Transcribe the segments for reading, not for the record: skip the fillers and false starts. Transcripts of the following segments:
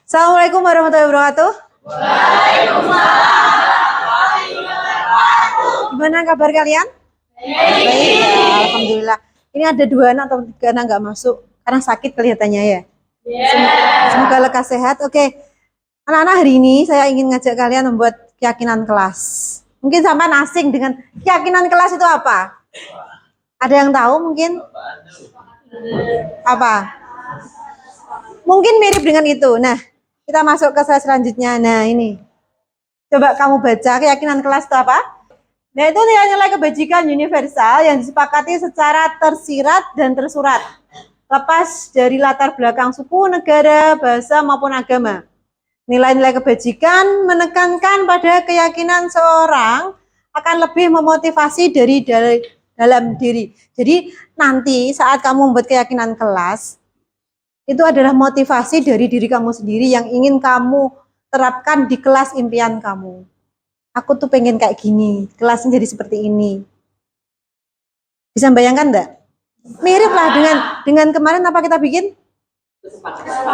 Assalamualaikum warahmatullahi wabarakatuh. Gimana kabar kalian? Baik ya, alhamdulillah. Ini ada 2 anak atau 3 anak nggak masuk karena sakit kelihatannya ya. Semoga lekas sehat. Oke, anak-anak, hari ini saya ingin ngajak kalian membuat keyakinan kelas. Mungkin sampai asing dengan keyakinan kelas itu apa? Ada yang tahu mungkin? Apa? Mungkin mirip dengan itu. Nah, kita masuk ke slide selanjutnya. Nah, ini. Coba kamu baca keyakinan kelas itu apa? Nah, itu nilai-nilai kebajikan universal yang disepakati secara tersirat dan tersurat. Lepas dari latar belakang suku, negara, bahasa, maupun agama. Nilai-nilai kebajikan menekankan pada keyakinan seorang akan lebih memotivasi dari dalam diri. Jadi, nanti saat kamu membuat keyakinan kelas, itu adalah motivasi dari diri kamu sendiri yang ingin kamu terapkan di kelas impian kamu. Aku tuh pengen kayak gini, kelasnya jadi seperti ini. Bisa bayangkan enggak? Mirip lah dengan kemarin apa kita bikin?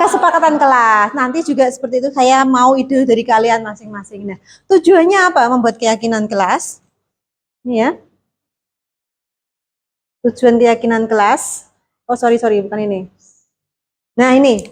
Kesepakatan kelas. Nanti juga seperti itu, saya mau ide dari kalian masing-masing. Nah, tujuannya apa membuat keyakinan kelas? Ini ya. Tujuan keyakinan kelas. Oh, sorry, bukan ini. Nah, ini.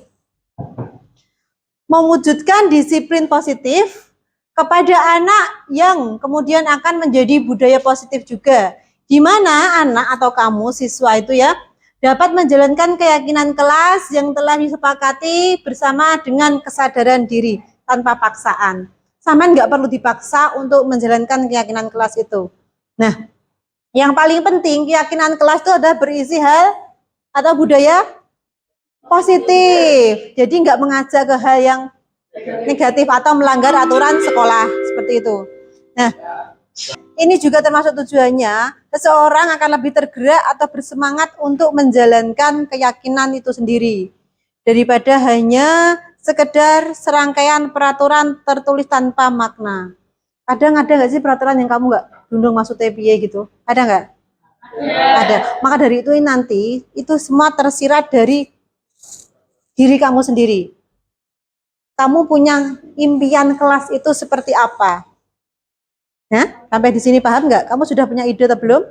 Mewujudkan disiplin positif kepada anak yang kemudian akan menjadi budaya positif juga. Di mana anak atau kamu, siswa itu ya, dapat menjalankan keyakinan kelas yang telah disepakati bersama dengan kesadaran diri tanpa paksaan. Sama nggak perlu dipaksa untuk menjalankan keyakinan kelas itu. Nah, yang paling penting keyakinan kelas itu adalah berisi hal atau budaya positif. Jadi nggak mengajak ke hal yang negatif atau melanggar aturan sekolah seperti itu. Nah, ini juga termasuk tujuannya seseorang akan lebih tergerak atau bersemangat untuk menjalankan keyakinan itu sendiri daripada hanya sekedar serangkaian peraturan tertulis tanpa makna. Kadang ada nggak sih peraturan yang kamu nggak dundung masuk TPY gitu? Ada nggak? Ada. Maka dari itu nanti itu semua tersirat dari diri kamu sendiri. Kamu punya impian kelas itu seperti apa? Nah, sampai di sini paham nggak? Kamu sudah punya ide atau belum?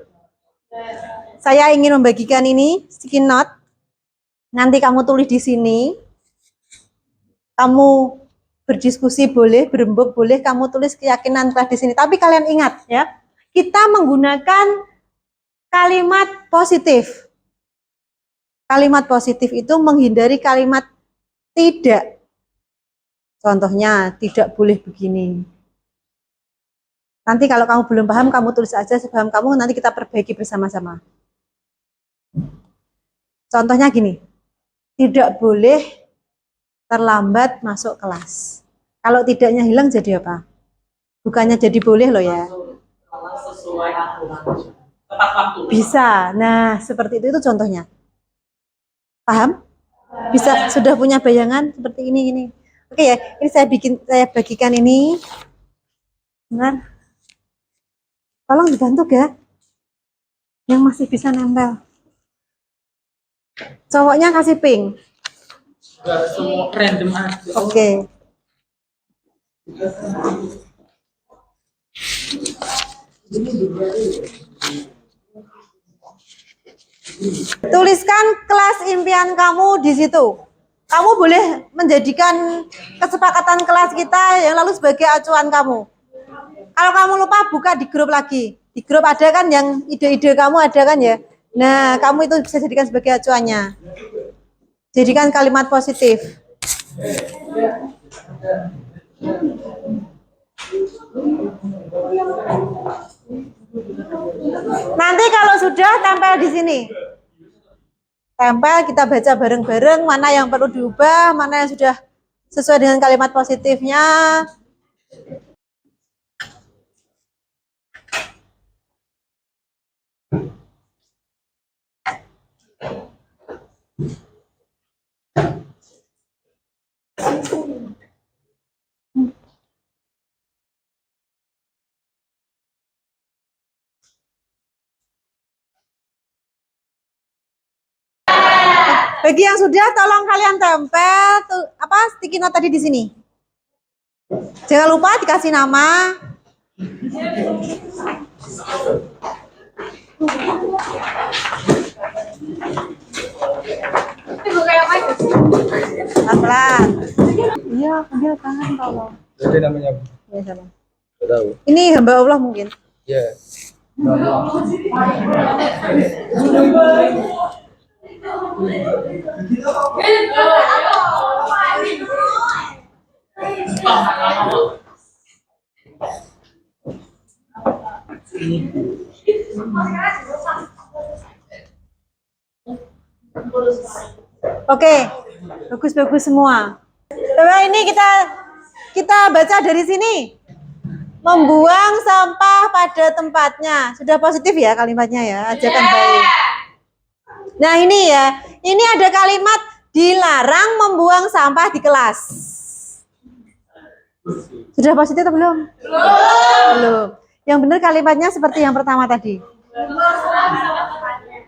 Saya ingin membagikan ini sticky note. Nanti kamu tulis di sini. Kamu berdiskusi boleh, berembuk boleh. Kamu tulis keyakinan kelas di sini. Tapi kalian ingat ya, kita menggunakan kalimat positif. Kalimat positif itu menghindari kalimat tidak. Contohnya, tidak boleh begini. Nanti kalau kamu belum paham, kamu tulis aja sepaham kamu, nanti kita perbaiki bersama-sama. Contohnya gini, tidak boleh terlambat masuk kelas. Kalau tidaknya hilang jadi apa? Bukannya jadi boleh loh ya. Bisa. Nah, seperti itu contohnya. Paham? Bisa, sudah punya bayangan seperti ini. Oke ya, ini saya bagikan ini. Benar. Tolong dibantu ya. Yang masih bisa nempel. Cowoknya kasih pink. Semua random aja. Oke. Tuliskan kelas impian kamu di situ. Kamu boleh menjadikan kesepakatan kelas kita yang lalu sebagai acuan kamu. Kalau kamu lupa, buka di grup lagi. Di grup ada kan yang ide-ide kamu ada kan ya. Nah, kamu itu bisa jadikan sebagai acuannya. Jadikan kalimat positif. Nanti kalau sudah tempel di sini. Tempel, kita baca bareng-bareng mana yang perlu diubah, mana yang sudah sesuai dengan kalimat positifnya. Bagi yang sudah, tolong kalian tempel tuh apa sticky note tadi di sini. Jangan lupa dikasih nama. Pelan-pelan. Iya, ambil tangan tolong. Jadi namanya Ya, sama. nggak tahu. Ini hamba Allah mungkin. Ya. Oke, bagus-bagus semua. Coba ini kita baca dari sini. Membuang sampah pada tempatnya. Sudah positif ya kalimatnya ya, ajakan baik. Nah ini ya, ini ada kalimat dilarang membuang sampah di kelas. Sudah positif atau belum? Belum. Yang benar kalimatnya seperti yang pertama tadi.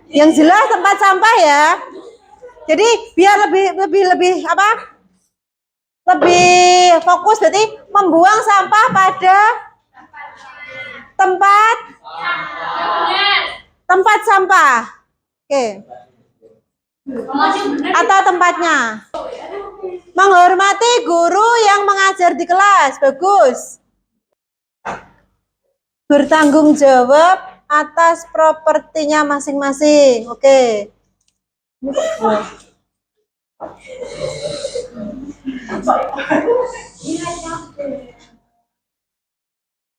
Yang jelas tempat sampah ya. Jadi biar lebih apa? Lebih fokus berarti membuang sampah pada tempat sampah. Oke. Atau tempatnya. Menghormati guru yang mengajar di kelas. Bagus. Bertanggung jawab atas propertinya masing-masing. Oke.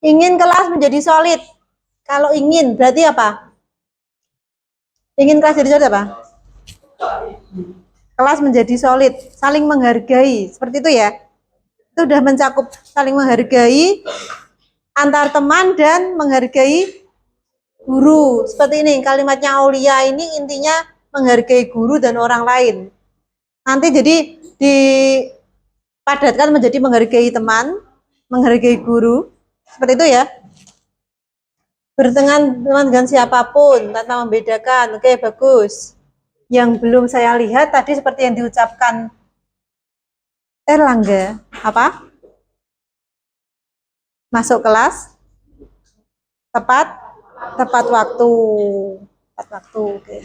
Ingin kelas menjadi solid. Kalau ingin berarti apa? Ingin kelas jadi solid apa? Kelas menjadi solid, saling menghargai. Seperti itu ya. Itu sudah mencakup saling menghargai antar teman dan menghargai guru. Seperti ini kalimatnya Aulia ini intinya menghargai guru dan orang lain. Nanti jadi dipadatkan menjadi menghargai teman, menghargai guru. Seperti itu ya. Berteman dengan siapapun tanpa membedakan. Oke, bagus. Yang belum saya lihat tadi seperti yang diucapkan Erlangga. Apa? Masuk kelas tepat waktu. Tepat waktu. Oke.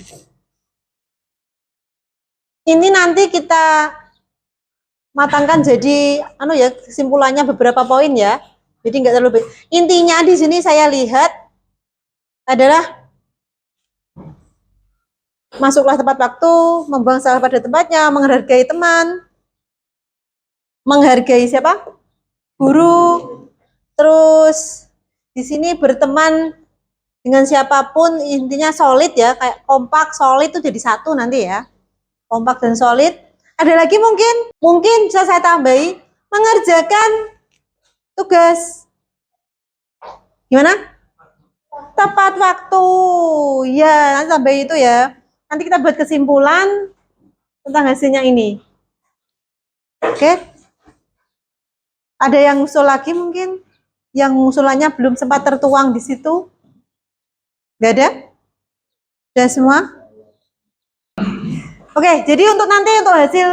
Ini nanti kita matangkan jadi kesimpulannya beberapa poin ya. Jadi nggak terlalu banyak. Intinya di sini saya lihat adalah masuklah tepat waktu, membuang sampah pada tempatnya, menghargai teman, menghargai siapa? Guru. Terus di sini berteman dengan siapapun, intinya solid ya, kayak kompak, solid itu jadi satu nanti ya. Kompak dan solid. Ada lagi mungkin bisa saya tambahi, mengerjakan tugas. Gimana? Tepat waktu. Ya, nanti tambah itu ya. Nanti kita buat kesimpulan tentang hasilnya ini. Oke. Ada yang usul lagi mungkin? Yang usulannya belum sempat tertuang di situ? Gak ada? Sudah semua? Oke, jadi untuk nanti untuk hasil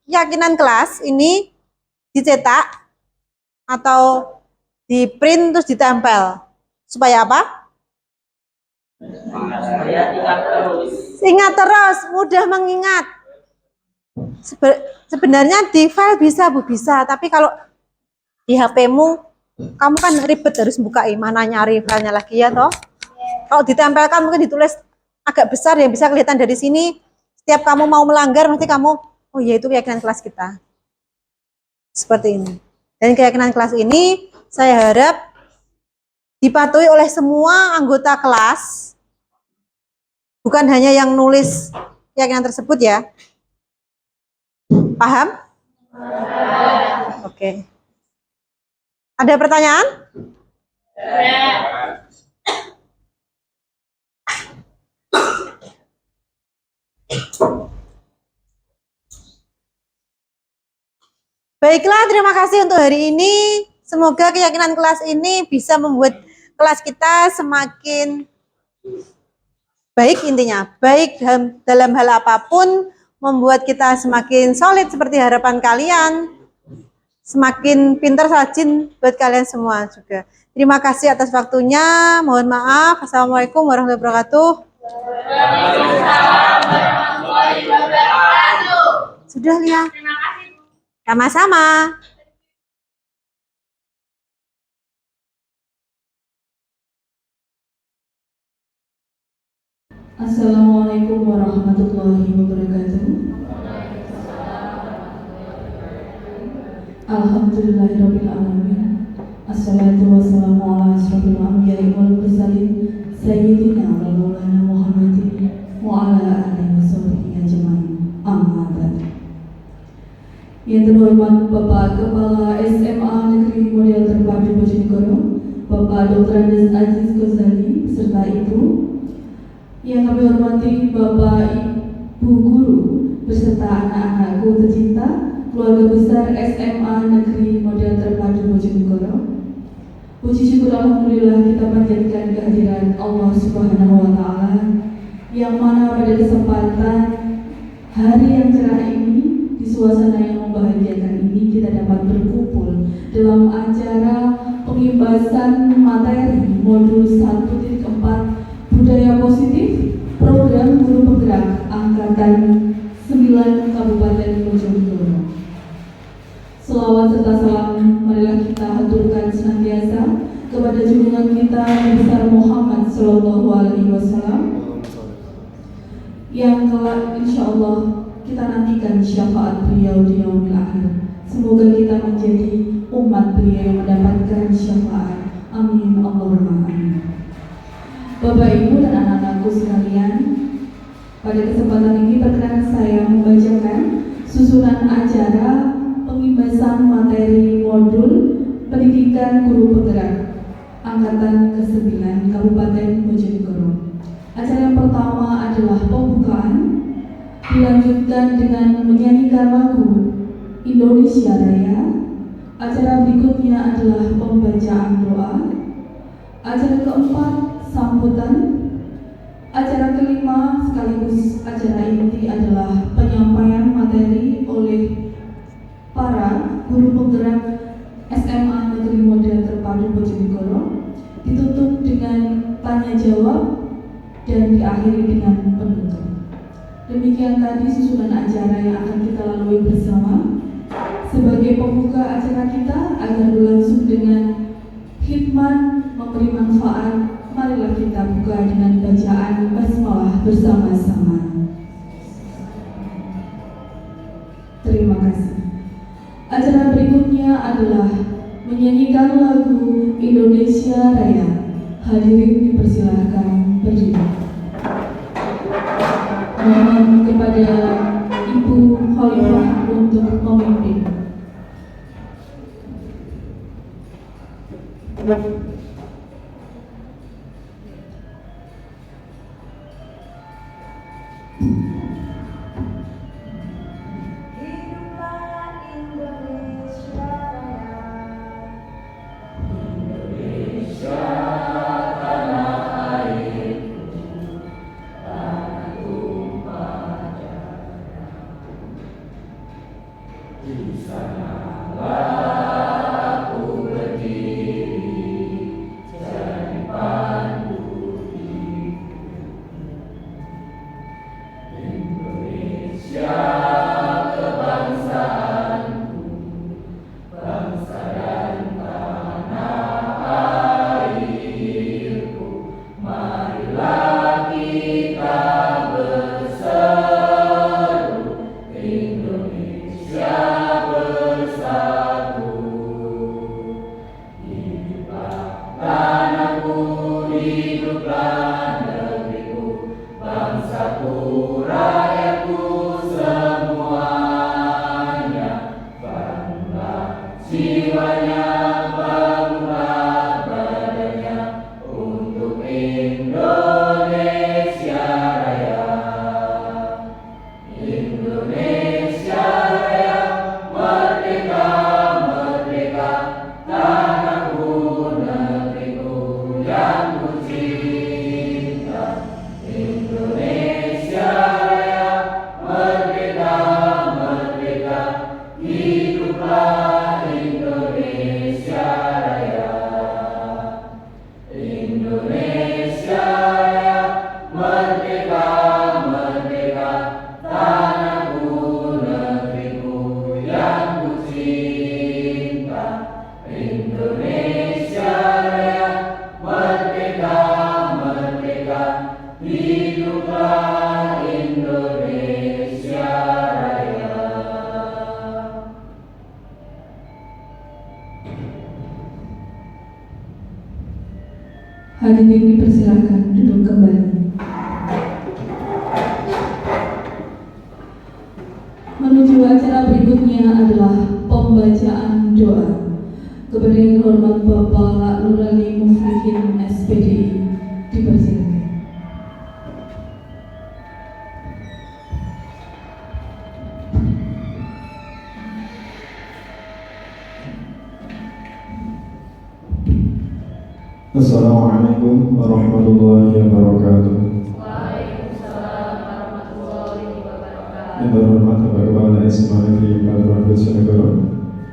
keyakinan kelas ini dicetak atau di print terus ditempel. Supaya apa? Ingat terus, mudah mengingat. Sebenarnya di file bisa, Bu, bisa. Tapi kalau di HP-mu, kamu kan ribet harus buka mana nyari filenya lagi ya toh. Kalau ditempelkan mungkin ditulis agak besar yang bisa kelihatan dari sini. Setiap kamu mau melanggar, mesti kamu, oh ya itu keyakinan kelas kita. Seperti ini. Dan keyakinan kelas ini, saya harap dipatuhi oleh semua anggota kelas. Bukan hanya yang nulis keyakinan tersebut ya. Paham? Oke. Ada pertanyaan? Baiklah, terima kasih untuk hari ini. Semoga keyakinan kelas ini bisa membuat kelas kita semakin baik intinya. Baik dalam hal apapun, membuat kita semakin solid seperti harapan kalian, semakin pintar rajin buat kalian semua juga. Terima kasih atas waktunya. Mohon maaf. Assalamualaikum warahmatullahi wabarakatuh. Sudah, Lia. Terima kasih. Sama-sama. Assalamualaikum warahmatullahi wabarakatuh. Alhamdulillahirabbil alamin. Assalatu wassalamu ala asyrofil anbiya'i wal mursalin sayyidina wa maulana Muhammadin wa ala alihi washabbihi ajmain. Amma ba'd. Yang terhormat Bapak Kepala SMA Negeri Model Terpadu Bojonegoro, Bapak Dr. Andes Aziz Ghazali beserta Ibu. Yang kami hormati Bapak Ibu Guru beserta anak-anakku tercinta, keluarga besar SMA Negeri Model Terpadu Bojonegoro. Puji syukur alhamdulillah kita panjatkan kehadiran Allah Subhanahu wa taala yang mana pada kesempatan hari yang cerah ini, di suasana yang membahagiakan ini, kita dapat berkumpul dalam acara pengimbasan materi modul 1.4 Budaya Positif Program Guru Penggerak Angkatan 9 Kabupaten Bojonegoro. Selawat serta salam marilah kita haturkan senantiasa kepada junjungan kita Nabi besar Muhammad Sallallahu Alaihi Wasallam yang kelak insya Allah kita nantikan syafaat beliau di yaumil akhir. Semoga kita menjadi umat beliau yang mendapatkan syafaat. Amin Allahumma amin. Bapak Ibu dan anak-anakku sekalian, pada kesempatan ini perkenan saya membacakan susunan acara pengimbasan materi modul pendidikan guru penggerak angkatan ke-9 Kabupaten Bojonegoro. Acara yang pertama adalah pembukaan, dilanjutkan dengan menyanyikan lagu Indonesia Raya. Acara berikutnya adalah pembacaan doa. Acara keempat sambutan. Acara kelima sekaligus acara inti adalah penyampaian materi oleh para guru penggerak SMA Negeri Model Terpadu Bojonegoro, ditutup dengan tanya jawab dan diakhiri dengan penutup. Demikian tadi susunan acara yang akan kita lalui bersama. Sebagai pembuka acara kita agar berlangsung dengan hikmat memberi manfaat, marilah kita buka dengan bacaan basmalah bersama-sama. Terima kasih. Acara berikutnya adalah menyanyikan lagu Indonesia Raya. Hadirin dipersilahkan berdiri. Mohon kepada Ibu Khalifah untuk memimpin. Indonesia bersatu. Hadirin dipersilakan duduk kembali. Menuju acara berikutnya adalah pembacaan doa. Kepada yang hormat Bapak Nurani Muflihin SPDI, dipersilakan. Assalamualaikum warahmatullahi wabarakatuh. Waalaikumsalam warahmatullahi wabarakatuh. Yang terhormat Bapak Kepala SMA Negeri Pelabuhan Bojonegoro,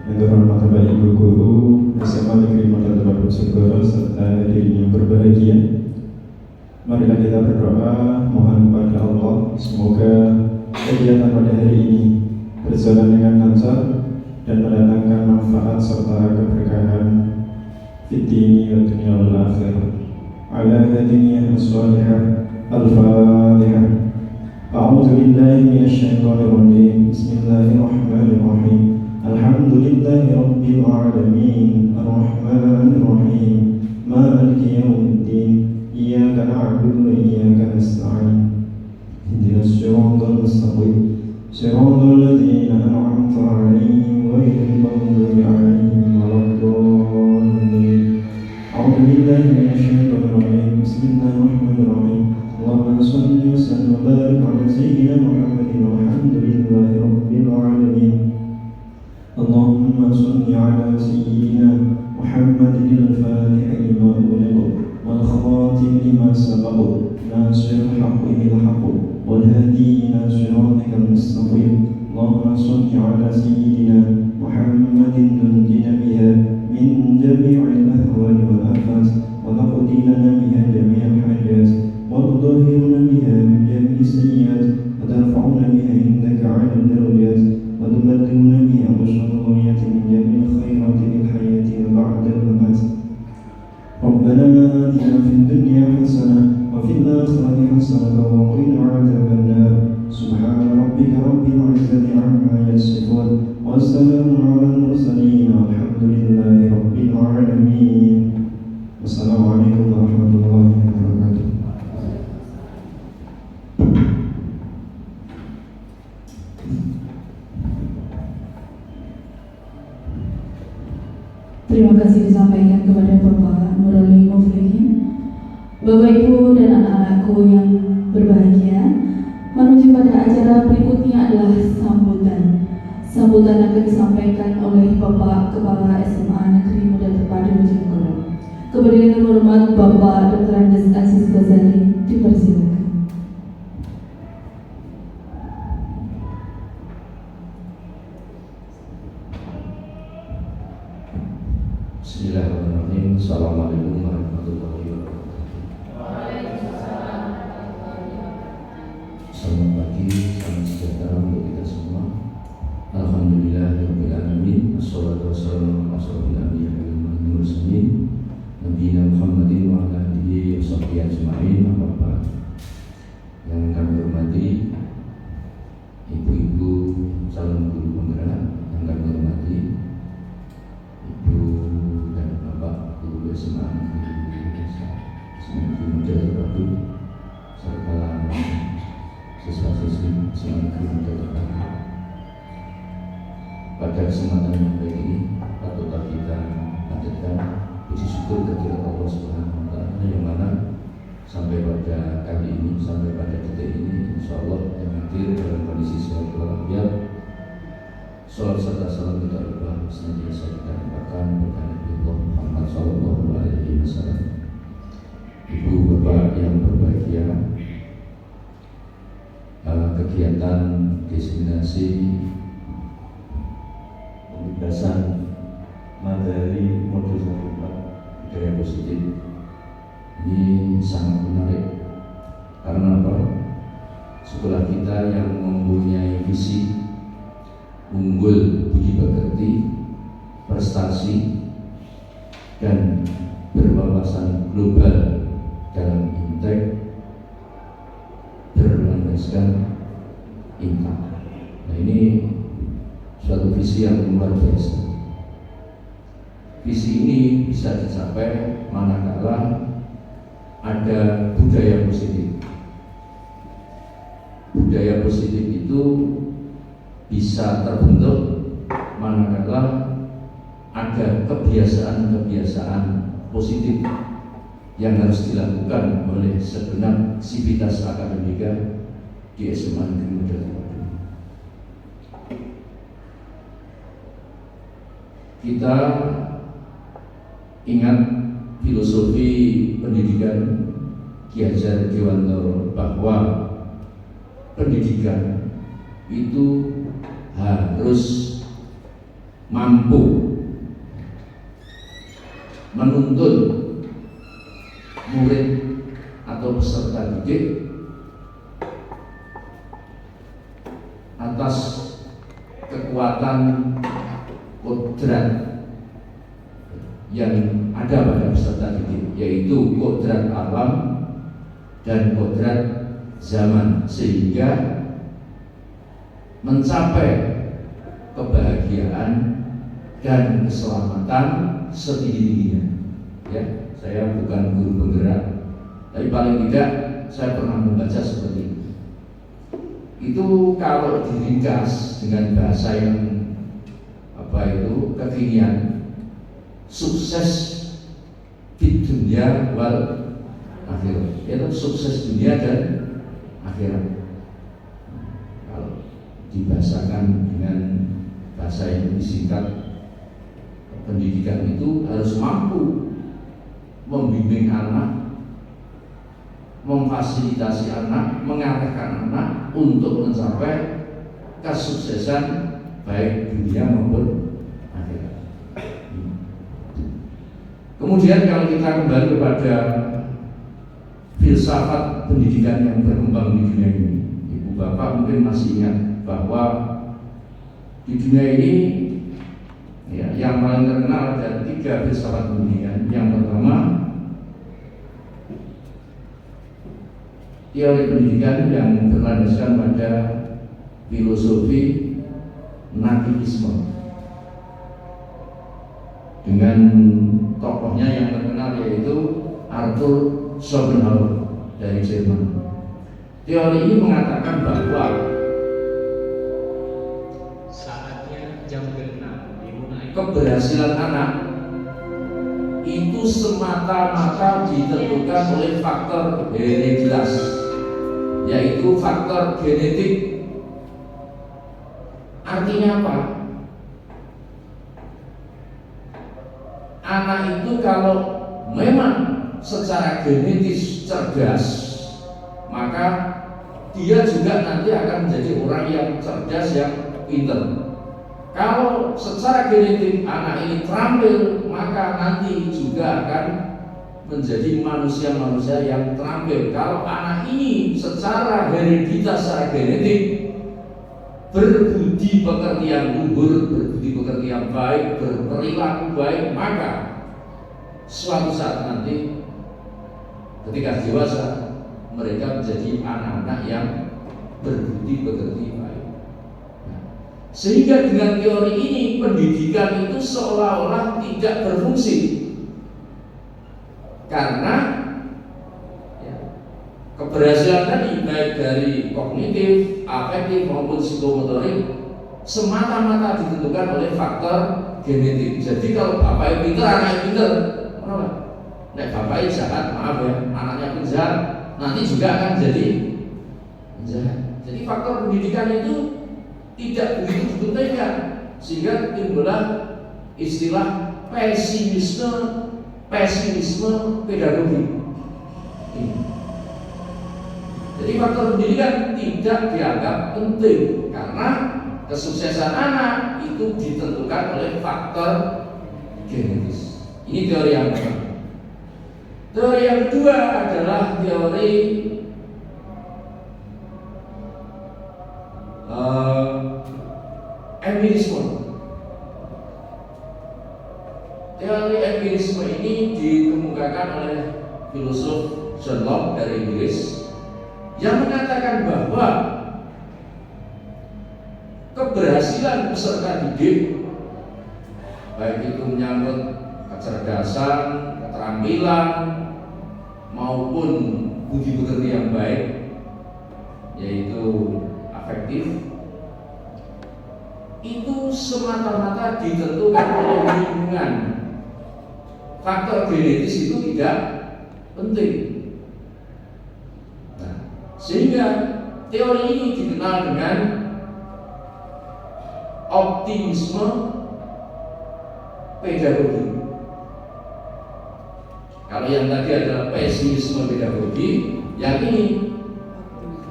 yang terhormat Bapak Ibu Guru SMA Negeri Pelabuhan Bojonegoro serta hadirin yang berbahagia. Marilah kita berdoa mohon kepada Allah semoga kegiatan pada hari ini berjalan dengan lancar dan mendatangkan manfaat serta keberkahan Fitini wa dunia wal akhirah. Ala hadiniyah as-salihah. Al-Fatihah. A'udzu billahi minasy syaithanir rajim. Bismillahirrahmanirrahim. Alhamdulillahi rabbil alamin. Arrahmanir rahim. Maliki yaumiddin. Iyyaka na'budu wa iyyaka nasta'in. Ihdinas siratal mustaqim. Siratal ladzina an'amta 'alaihim ghairil maghdubi 'alaihim waladdallin. A'udzu billahi minasyaitonir rajim. Bismillahirrahmanirrahim. Allahumma shalli wa sallim wa barik 'ala sayyidina Muhammadin walhamdulillahi rabbil alamin. Allahumma shalli 'ala sayyidina Muhammadin al-Fatih lima ughliqa wal khatim lima sabaqa nasiril haqqi bil haqqi wal hadi ila siratikal mustaqim. Allahumma shalli 'ala sayyidina Muhammadin tunjina biha min jami'il ahwali wal afat wa taqdi lana biha jami'al hajat wa tudahhiruna biha min jami'is sayyi'at wa tarfa'una biha indaka 'ala darajat wa tubaddiluna biha bushrul ghayati min jami'il khairati fil hayati wa ba'da al-mamat. Rabbana atina fid dunya hasanah wa fil akhirati hasanah wa qina 'adzaban nar. Subhana rabbika rabbil 'izzati 'amma yasifun wa salamun 'alal mursalin walhamdulillahi rabbil 'alamin. Wassalamualaikum warahmatullahi wabarakatuh. Terima kasih disampaikan kepada Bapak Nurani Muflihin. Bapak Ibu dan anak-anakku yang berbahagia, menuju pada acara berikutnya adalah sambutan. Sambutan akan disampaikan oleh Bapak Kepala SMA Negeri Muda Terpadu Bojonegoro. Kepada yang terhormat Bapak Dr. Andes Aziz Ghazali, dipersilakan. Bismillahirrahmanirrahim. Assalamualaikum warahmatullahi wabarakatuh. Selamat pagi, salam sejahtera untuk kita semua. Alhamdulillahirabbil alamin. Wassalatu wassalamu ala asyrofil anbiya'i wal mursalin nabiyina Muhammadin wa ala alihi washabbihi ajma'in. Amma ba'd. Yang kami hormati ibu-ibu calon guru penggerak, yang kami hormati Ibu dan Bapak Guru SMA Negeri Muda Terpadu serta siswa-siswi SMA Negeri Muda Terpadu. Pada kesempatan yang baik ini, patutlah kita panjatkan puji syukur kehadirat Allah Subhanahu wa Ta'ala, yang mana sampai pada kali ini, sampai pada detik ini, insya Allah yang hadir dalam kondisi sehat walafiat. Salam serta salam kita lupa senantiasa kita limpahkan kepada Nabi Muhammad Sallallahu Alaihi Wasallam. Ibu bapak yang berbahagia, kegiatan diseminasi pembebasan materi modul 1 budaya positif ini sangat menarik. Karena apa? Sekolah kita yang mempunyai visi unggul budi pekerti, prestasi, dan berwawasan global dalam intek berlandaskan impact. Nah, ini suatu visi yang luar biasa. Visi ini bisa dicapai manakala ada budaya positif. Budaya positif itu bisa terbentuk manakala ada kebiasaan-kebiasaan positif yang harus dilakukan oleh segenap sivitas akademika di SMA Negeri Model Tiga. Kita ingat filosofi pendidikan Ki Hajar Dewantara bahwa pendidikan itu harus mampu menuntun murid atau peserta didik atas kekuatan kodrat yang ada pada peserta didik, yaitu kodrat alam dan kodrat zaman, sehingga mencapai kebahagiaan dan keselamatan setinggi-tingginya. Ya, saya bukan guru penggerak, tapi paling tidak saya pernah membaca seperti itu. Itu kalau diringkas dengan bahasa yang kekinian, sukses di dunia wal akhirat, yaitu sukses dunia dan akhirat. Kalau dibahasakan dengan bahasa yang disingkat, pendidikan itu harus mampu membimbing anak, memfasilitasi anak, mengarahkan anak untuk mencapai kesuksesan baik dunia maupun akhirat. Kemudian kalau kita kembali kepada filsafat pendidikan yang berkembang di dunia ini, Ibu Bapak mungkin masih ingat bahwa di dunia ini ya, yang paling terkenal ada 3 filsafat pendidikan. Yang pertama, teori pendidikan yang berlandaskan pada filosofi nativisme, dengan tokohnya yang terkenal yaitu Arthur Schopenhauer dari Jerman. Teori ini mengatakan bahwa Saatnya jam ke-6 dimulai. keberhasilan anak itu semata-mata ditentukan oleh faktor hereditas, yaitu faktor genetik. Artinya apa? Anak itu kalau memang secara genetis cerdas, maka dia juga nanti akan menjadi orang yang cerdas, yang pintar. Kalau secara genetik anak ini terampil, maka nanti juga akan menjadi manusia-manusia yang terampil. Kalau anak ini secara hereditas, secara genetik berbudi pekerti yang luhur, berbudi pekerti yang baik, berperilaku baik, maka suatu saat nanti ketika dewasa mereka menjadi anak-anak yang berbudi pekerti baik. Sehingga dengan teori ini pendidikan itu seolah-olah tidak berfungsi, karena keberhasilan tadi baik dari kognitif, afektif maupun psikomotorik semata-mata ditentukan oleh faktor genetik. Jadi kalau bapaknya pintar, anaknya pintar, kenapa? Nek bapaknya jahat, maaf ya, anaknya penjahat, nanti juga akan jadi penjahat. Jadi faktor pendidikan itu tidak begitu dipentingkan, sehingga timbullah istilah pesimisme pedagogi. Jadi faktor pendidikan tidak dianggap penting karena kesuksesan anak itu ditentukan oleh faktor genetis. Ini teori yang pertama. Teori yang kedua adalah teori empirisme. Teori empirisme ini dikemukakan oleh filosof John Locke dari Inggris, yang mengatakan bahwa keberhasilan peserta didik, baik itu menyangkut kecerdasan, keterampilan, maupun budi pekerti yang baik, yaitu afektif, itu semata-mata ditentukan oleh lingkungan. Faktor genetis itu tidak penting. Nah, sehingga teori ini dikenal dengan optimisme pedagogi. Kalau yang tadi adalah pesimisme pedagogi, yang ini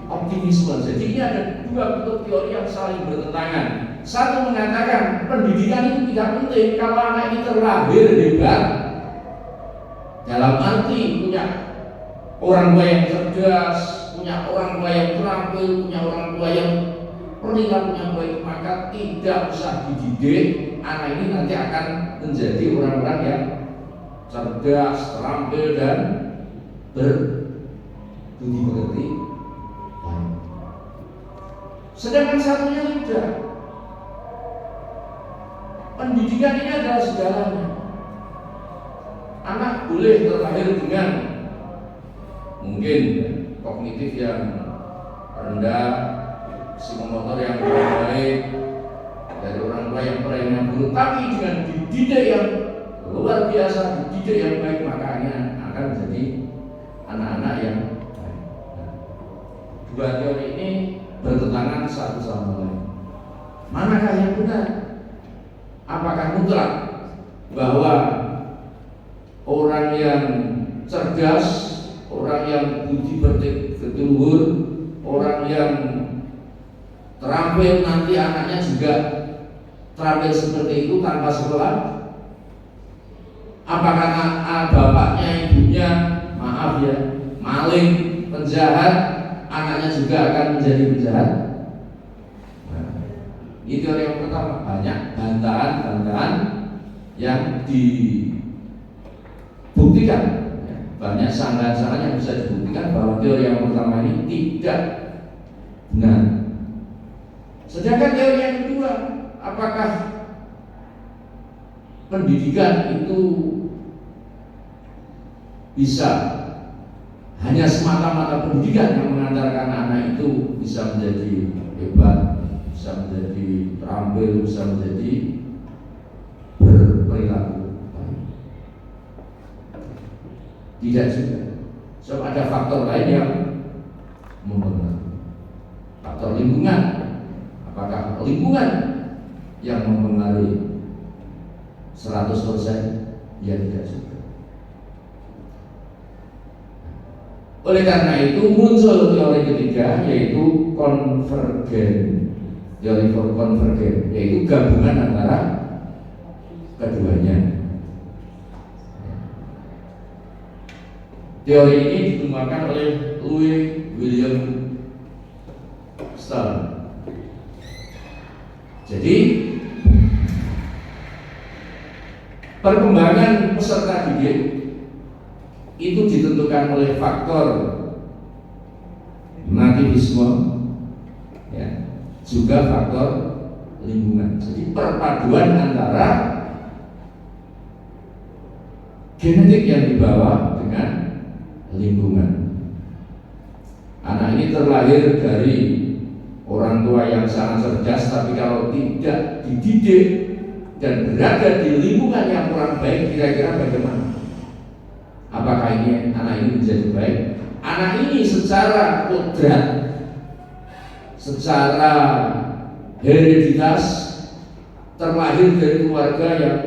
optimisme. Jadi ini ada dua bentuk teori yang saling bertentangan. Satu mengatakan pendidikan itu tidak penting kalau anak ini terlahir hebat, dalam arti punya orang tua yang cerdas, punya orang tua yang terampil, punya orang tua yang perilakunya baik, maka tidak usah dididik. Anak ini nanti akan menjadi orang-orang yang cerdas, terampil, dan berbudi pekerti. Sedangkan satunya tidak. Pendidikan ini adalah segalanya. Anak boleh terlahir dengan mungkin kognitif yang rendah, psikomotor yang baik, dari orang tua yang perannya buruk, tapi dengan dididik yang luar biasa, dididik yang baik, makanya akan menjadi anak-anak yang baik. Dua teori ini bertentangan satu sama lain. Manakah yang benar? Apakah mutlak bahwa orang yang cerdas, orang yang budi pekerti luhur, orang yang terampil nanti anaknya juga terampil seperti itu tanpa sekolah? Apakah bapaknya, ibunya, maaf ya, maling, penjahat, anaknya juga akan menjadi penjahat? Ini teori yang pertama. Banyak bantahan-bantahan yang dibuktikan, banyak sanggahan-sanggahan yang bisa dibuktikan bahwa teori yang pertama ini tidak benar. Sedangkan teori yang kedua, apakah pendidikan itu bisa hanya semata-mata pendidikan yang mengantarkan anak itu bisa menjadi hebat, bisa menjadi terampil, bisa menjadi berperilaku baik? Tidak juga. So, ada faktor lain yang mempengaruhi. Faktor lingkungan. Apakah lingkungan yang mempengaruhi 100%? Ya tidak juga. Oleh karena itu muncul teori ketiga, yaitu konvergen. Teori konvergen, yaitu gabungan antara keduanya. Teori ini dikembangkan oleh Louis William Stern. Jadi perkembangan peserta didik itu ditentukan oleh faktor nativisme, ya, juga faktor lingkungan. Jadi perpaduan antara genetik yang dibawa dengan lingkungan. Anak ini terlahir dari orang tua yang sangat cerdas, tapi kalau tidak dididik dan berada di lingkungan yang kurang baik, kira-kira bagaimana? Apakah ini anak ini menjadi baik? Anak ini secara kodrat, secara hereditas terlahir dari keluarga yang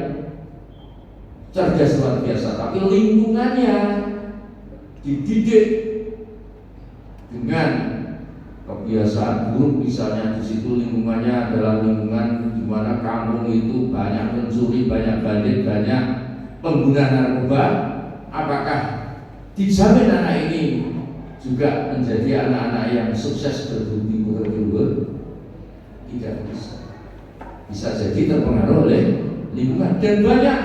cerdas luar biasa, tapi lingkungannya dididik dengan kebiasaan buruk, misalnya di situ lingkungannya adalah lingkungan di mana kampung itu banyak pencuri, banyak bandit, banyak pengguna narkoba. Apakah dijamin anak ini juga menjadi anak-anak yang sukses berbudi pekerti luhur? Tidak bisa. Bisa jadi terpengaruh oleh lingkungan, dan banyak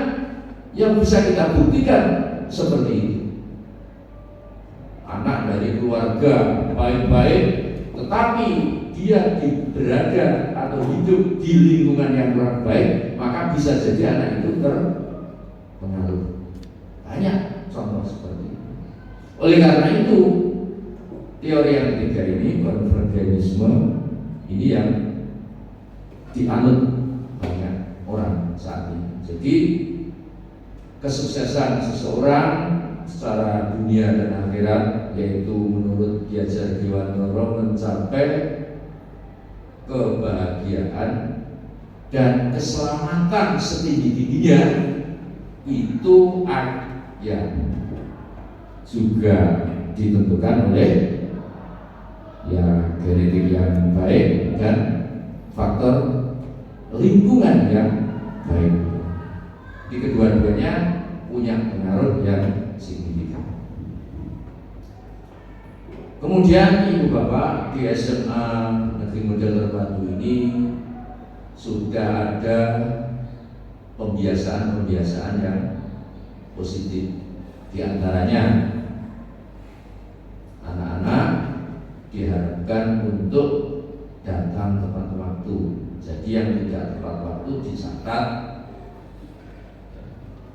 yang bisa kita buktikan seperti itu. Anak dari keluarga baik-baik, tetapi dia berada atau hidup di lingkungan yang kurang baik, maka bisa jadi anak itu terpengaruh. Banyak contoh seperti itu. Oleh karena itu, teori yang ketiga ini, konvergenisme, ini yang dianut banyak orang saat ini. Jadi kesuksesan seseorang secara dunia dan akhirat, yaitu menurut Ki Hajar Dewantara, mencapai kebahagiaan dan keselamatan setinggi-tingginya itu yang juga ditentukan oleh ya genetik yang baik dan faktor lingkungan yang baik. Di kedua-duanya punya pengaruh yang signifikan. Kemudian Ibu Bapak, di SMA Negeri Model Terpadu ini sudah ada pembiasaan yang positif. Di antaranya anak-anak diharapkan untuk datang tepat waktu. Jadi yang tidak tepat waktu dicatat,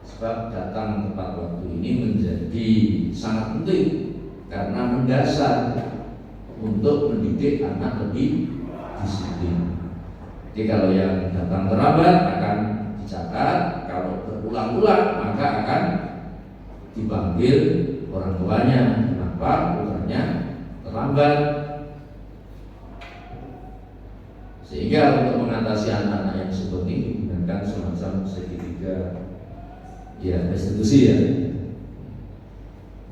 sebab datang tepat waktu ini menjadi sangat penting karena mendasar untuk mendidik anak lebih disiplin. Jadi kalau yang datang terlambat akan dicatat, kalau berulang-ulang maka akan dipanggil orang tuanya. Kenapa putranya terlambat? Sehingga untuk mengatasi anak-anak yang seperti ini digunakan semacam segitiga restitusi ya.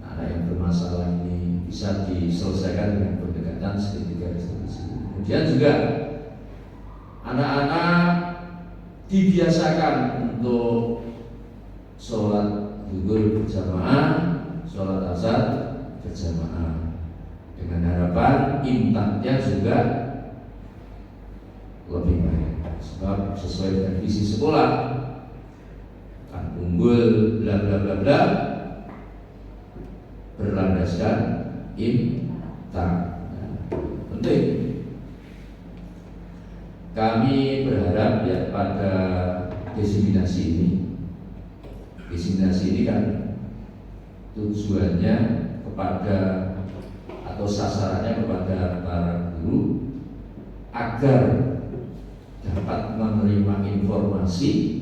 Anak yang bermasalah ini bisa diselesaikan dengan pendekatan segitiga restitusi. Kemudian juga anak-anak dibiasakan untuk sholat zuhur berjamaah, sholat asar berjamaah, dengan harapan imtaknya juga lebih baik. Sebab sesuai dengan visi sekolah kan unggul bla bla bla bla berlandaskan imtak. Penting. Kami berharap ya pada diseminasi ini. Diseminasi ini kan tujuannya kepada atau sasarannya kepada para guru agar dapat menerima informasi,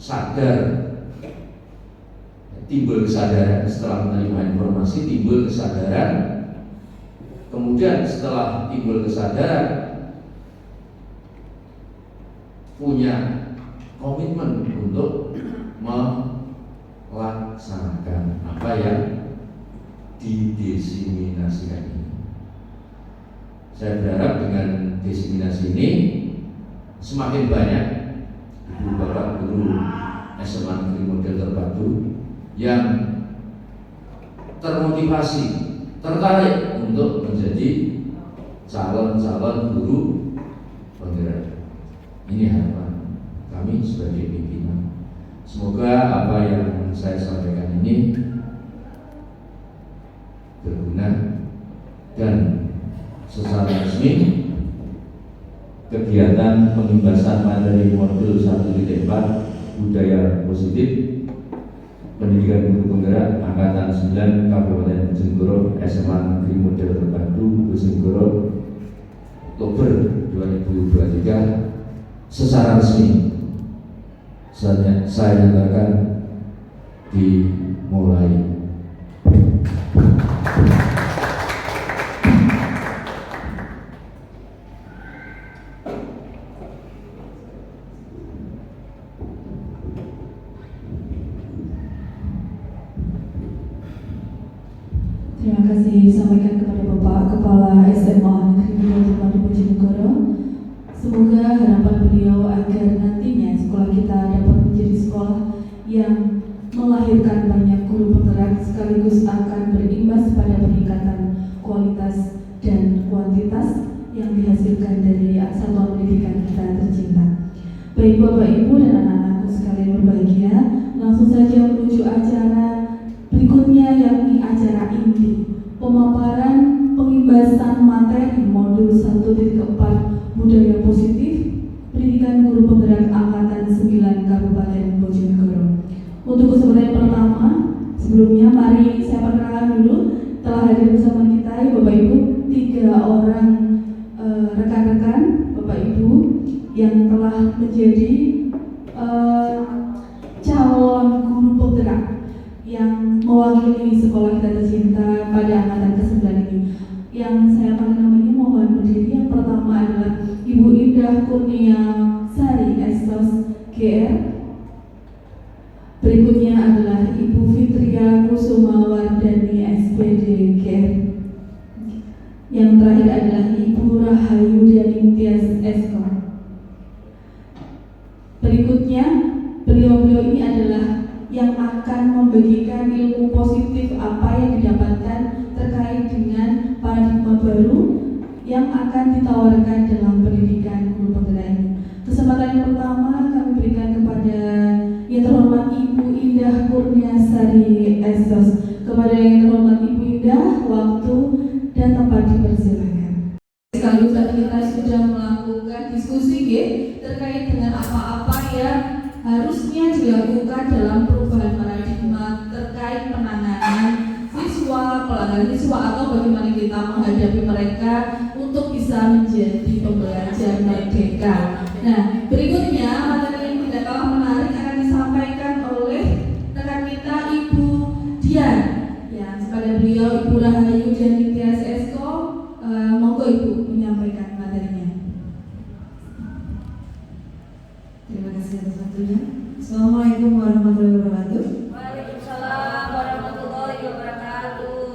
sadar, timbul kesadaran. Setelah menerima informasi timbul kesadaran, kemudian setelah timbul kesadaran punya komitmen untuk melaksanakan apa yang didiseminasikan ini. Saya berharap dengan diseminasi ini semakin banyak ibu bapak guru SMA Negeri Model Terpadu yang termotivasi, tertarik untuk menjadi calon-calon guru penggerak. Ini harapan kami sebagai pimpinan. Semoga apa yang saya sampaikan ini berguna dan secara resmi kegiatan pembebasan materi modul 1.4 budaya positif pendidikan guru penggerak angkatan 9 Kabupaten Bojonegoro SMA Negeri Model Terpadu Bojonegoro Oktober 2023 secara resmi saya nyatakan dimulai. Terima kasih disampaikan kepada Bapak Kepala SMA Negeri Model Terpadu Bojonegoro. Semoga harapan beliau agar nantinya sekolah kita dapat menjadi sekolah yang melahirkan banyak guru penggerak sekaligus akan berimbas pada peningkatan kualitas dan kuantitas yang dihasilkan dari satuan pendidikan kita tercinta. Baik Bapak Ibu dan anak-anakku sekalian berbahagia, langsung saja menuju acara berikutnya yakni acara inti pemaparan pengimbasan materi modul 1.4 budaya positif pendidikan guru penggerak angkatan 9 Kabupaten Bojonegoro. Sebelumnya mari saya perkenalkan dulu telah hadir bersama kita Bapak Ibu 3 orang rekan-rekan Bapak Ibu yang telah menjadi calon guru penggerak yang mewakili sekolah kita tercinta pada angkatan ke-9 ini. Yang saya panggil namanya mohon berdiri. Yang pertama adalah Ibu Indah Kurnia Sari Estos GR. Berikutnya adalah Ibu Fitria Kusuma Wardani SPD GR. Yang terakhir adalah Ibu Rahayu Dianingtyas SK. Berikutnya, beliau-beliau ini adalah yang akan membagikan ilmu positif apa yang didapatkan terkait dengan paradigma baru yang akan ditawarkan dalam pendidikan guru penggerak ini. Kesempatan yang pertama kami berikan kepada yang terhormat Ibu Indah Kurnia Sari Estos. Kepada yang terhormat Ibu Indah, waktu dan tempat dipersilakan. Sekali tadi kita sudah melakukan diskusi terkait dengan apa-apa yang harusnya dilakukan dalam perubahan paradigma terkait penanganan siswa, pelanggaran siswa, atau bagaimana kita menghadapi mereka untuk bisa menjadi pembelajar merdeka. Nah, berikutnya materi yang tidak kalah menarik akan disampaikan oleh rekan kita Ibu Dian. Ya, kepada beliau Ibu Rahayu Dianingtyas SK, monggo Ibu menyampaikan materinya. Terima kasih atas waktunya. Assalamualaikum warahmatullahi wabarakatuh. Waalaikumsalam warahmatullahi wabarakatuh.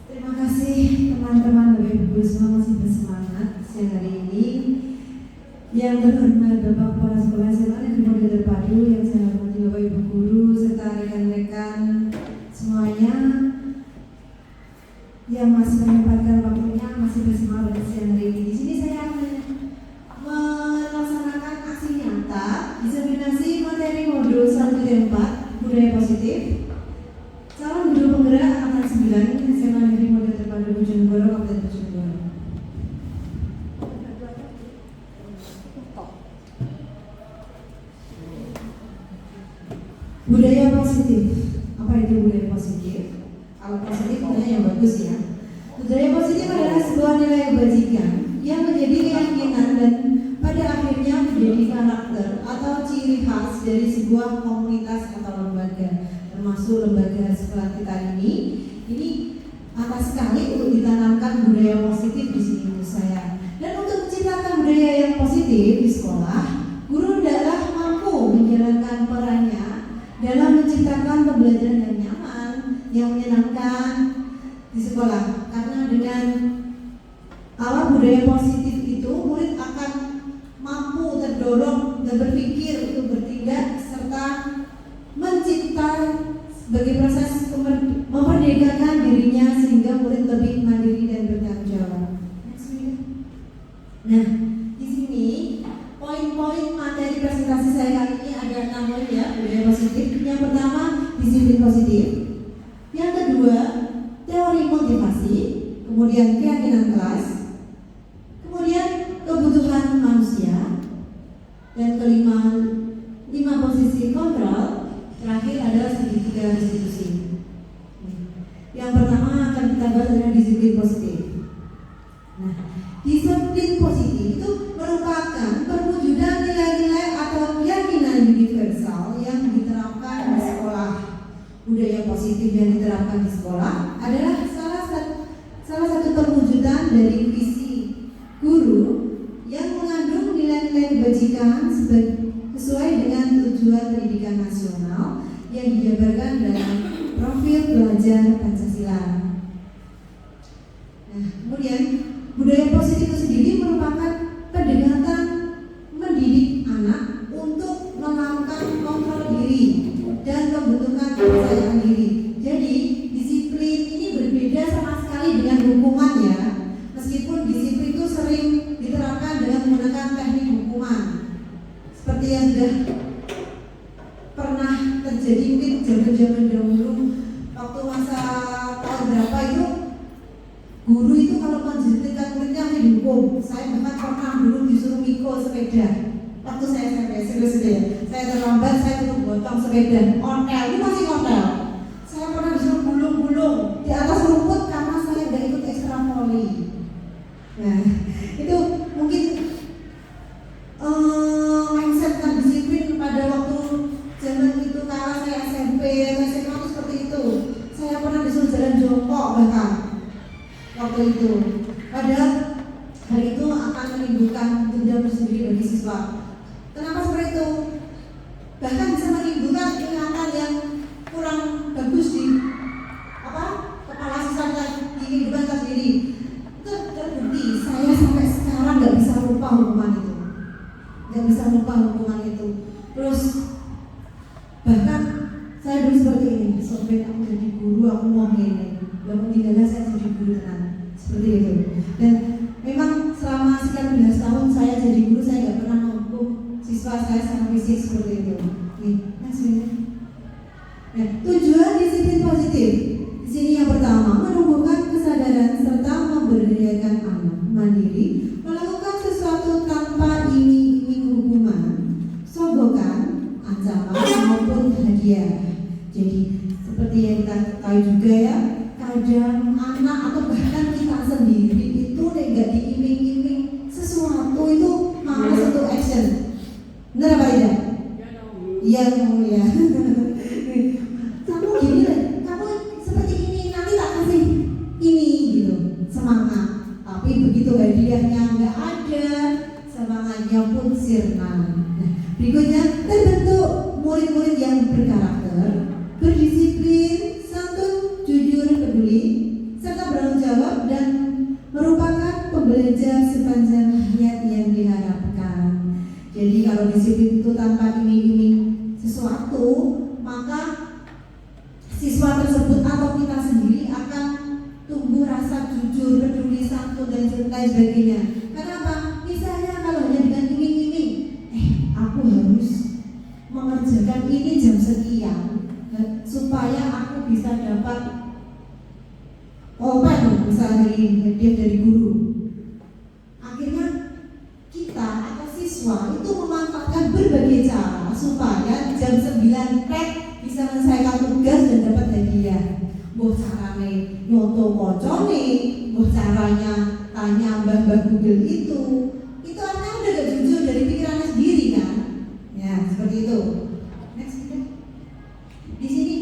Terima kasih teman-teman Bapak Ibu semua masih bersemangat siang hari ini. Yang terhormat Bapak Kepala Sekolah SMA Negeri Pondok Terpadu, yang saya hormati Bapak Ibu guru serta rekan-rekan semuanya yang masih menyempatkan waktunya, masih bersemangat siang hari ini. Di sini saya akan melaksanakan aksi nyata diseminasi materi modul 1.4 budaya positif calon guru penggerak angkatan 9 SMA Negeri Pondok Terpadu Bojonegoro, Kabupaten Bojonegoro. Budaya positif. Apa itu budaya positif? Kalau positif budaya yang bagus ya. Budaya positif adalah sebuah nilai kebajikan yang menjadi keyakinan dan pada akhirnya menjadi karakter atau ciri khas dari sebuah komunitas atau lembaga, termasuk lembaga sekolah kita ini. Ini atas sekali untuk ditanamkan budaya positif di sini menurut saya. Dan untuk menciptakan budaya yang positif di sekolah, guru hendaklah mampu menjalankan perannya dalam menciptakan pembelajaran yang nyaman, yang menyenangkan di sekolah. Karena dengan awal budaya positif itu, murid akan mampu terdorong dan berpikir untuk bertindak serta mencipta sebagai proses memerdekakan dirinya sehingga murid lebih mandiri dan bertanggung jawab. Nah, di sini poin-poin materi presentasi saya kali ini ada 6 poin ya, budaya positif. Yang pertama, disiplin positif. Yang kedua, teori motivasi. Kemudian keyakinan kelas. Kemudian kebutuhan manusia. Dan kelima, 5 posisi kontrol. Terakhir adalah segitiga restitusi. Yang pertama akan kita bahas adalah disiplin positif. Nah, disiplin positif itu merupakan perwujudan nilai-nilai atau keyakinan universal yang diterapkan di sekolah. Budaya positif yang diterapkan di sekolah adalah salah satu perwujudan dari visi guru yang mengandung nilai-nilai kebajikan sesuai dengan tujuan pendidikan nasional yang dijabarkan dalam profil belajar Pancasila. Nah, kemudian budaya positif itu sendiri merupakan pendekatan mendidik anak untuk melakukan kontrol diri dan pembentukan kepercayaan diri. Jadi disiplin ini berbeda sama sekali dengan hukuman ya. Meskipun disiplin itu sering diterapkan dengan menggunakan teknik hukuman, seperti yang sudah pernah terjadi mungkin zaman-zaman dahulu waktu masa tahun berapa itu, guru itu kalau menjadikan muridnya dihukum. Saya bahkan pernah dulu disuruh mikul sepeda waktu saya SMP, saya terlambat, saya turun potong sepeda ontel, itu masih ontel. Saya pernah Nah, itu mungkin mindset tentang disiplin pada waktu zaman itu kala saya SMP atau SMA itu seperti itu. Saya pernah disuruh jalan jongkok bahkan waktu itu. Padahal hal itu akan menimbulkan dendam tersendiri bagi siswa. Kenapa seperti itu? Bahkan bisa menimbulkan ingatan yang kurang bagus di kepala siswa dan di kehidupan sendiri. Itu terbukti. Saya sampai sekarang nggak bisa lupa hukuman itu. Terus bahkan saya dulu seperti ini. Sampai aku jadi guru, aku mau ini. Lalu tinggalnya saya jadi guru tenang. Seperti itu. Dan memang selama sekian belas tahun saya jadi guru, saya nggak pernah menghukum siswa saya secara fisik seperti itu. Nah, tujuan disiplin positif di sini yang pertama menumbuhkan kesadaran serta memberdayakan anak mandiri melakukan sesuatu tanpa iming-iming hukuman, sogokan, ancaman maupun hadiah. Jadi seperti yang kita tahu juga ya, kadang anak atau bahkan kita sendiri itu nggak diiming-iming sesuatu itu malas untuk action. Benar apa tidak? Iya, ya. Kamu gini deh, kamu seperti ini, nanti tak kasih ini gitu, semangat. Tapi begitu hadiahnya nggak ada, semangatnya pun sirna. Nah, berikutnya terbentuk murid-murid yang berkarakter, berdisiplin, santun, jujur, peduli, serta bertanggung jawab dan merupakan pembelajar sepanjang hayat yang diharapkan. Jadi kalau disiplin itu tanpa iming-iming sesuatu, maka siswa tersebut atau kita sendiri akan tumbuh rasa jujur, peduli, santun dan lain sebagainya. Kenapa? Misalnya kalau hanya dengan iming-iming, aku harus mengerjakan ini jam sekian supaya aku bisa dapat open misalnya hadiah dari guru. Akhirnya kita atau siswa itu memanfaatkan berbagai cara supaya jam 9 bisa menyelesaikan tugas dan dapat hadiah. Boh caranya nyoto kocone, boh caranya tanya mbak Google itu artinya udah gak jujur dari pikirannya sendiri kan? Ya seperti itu. Next kita di sini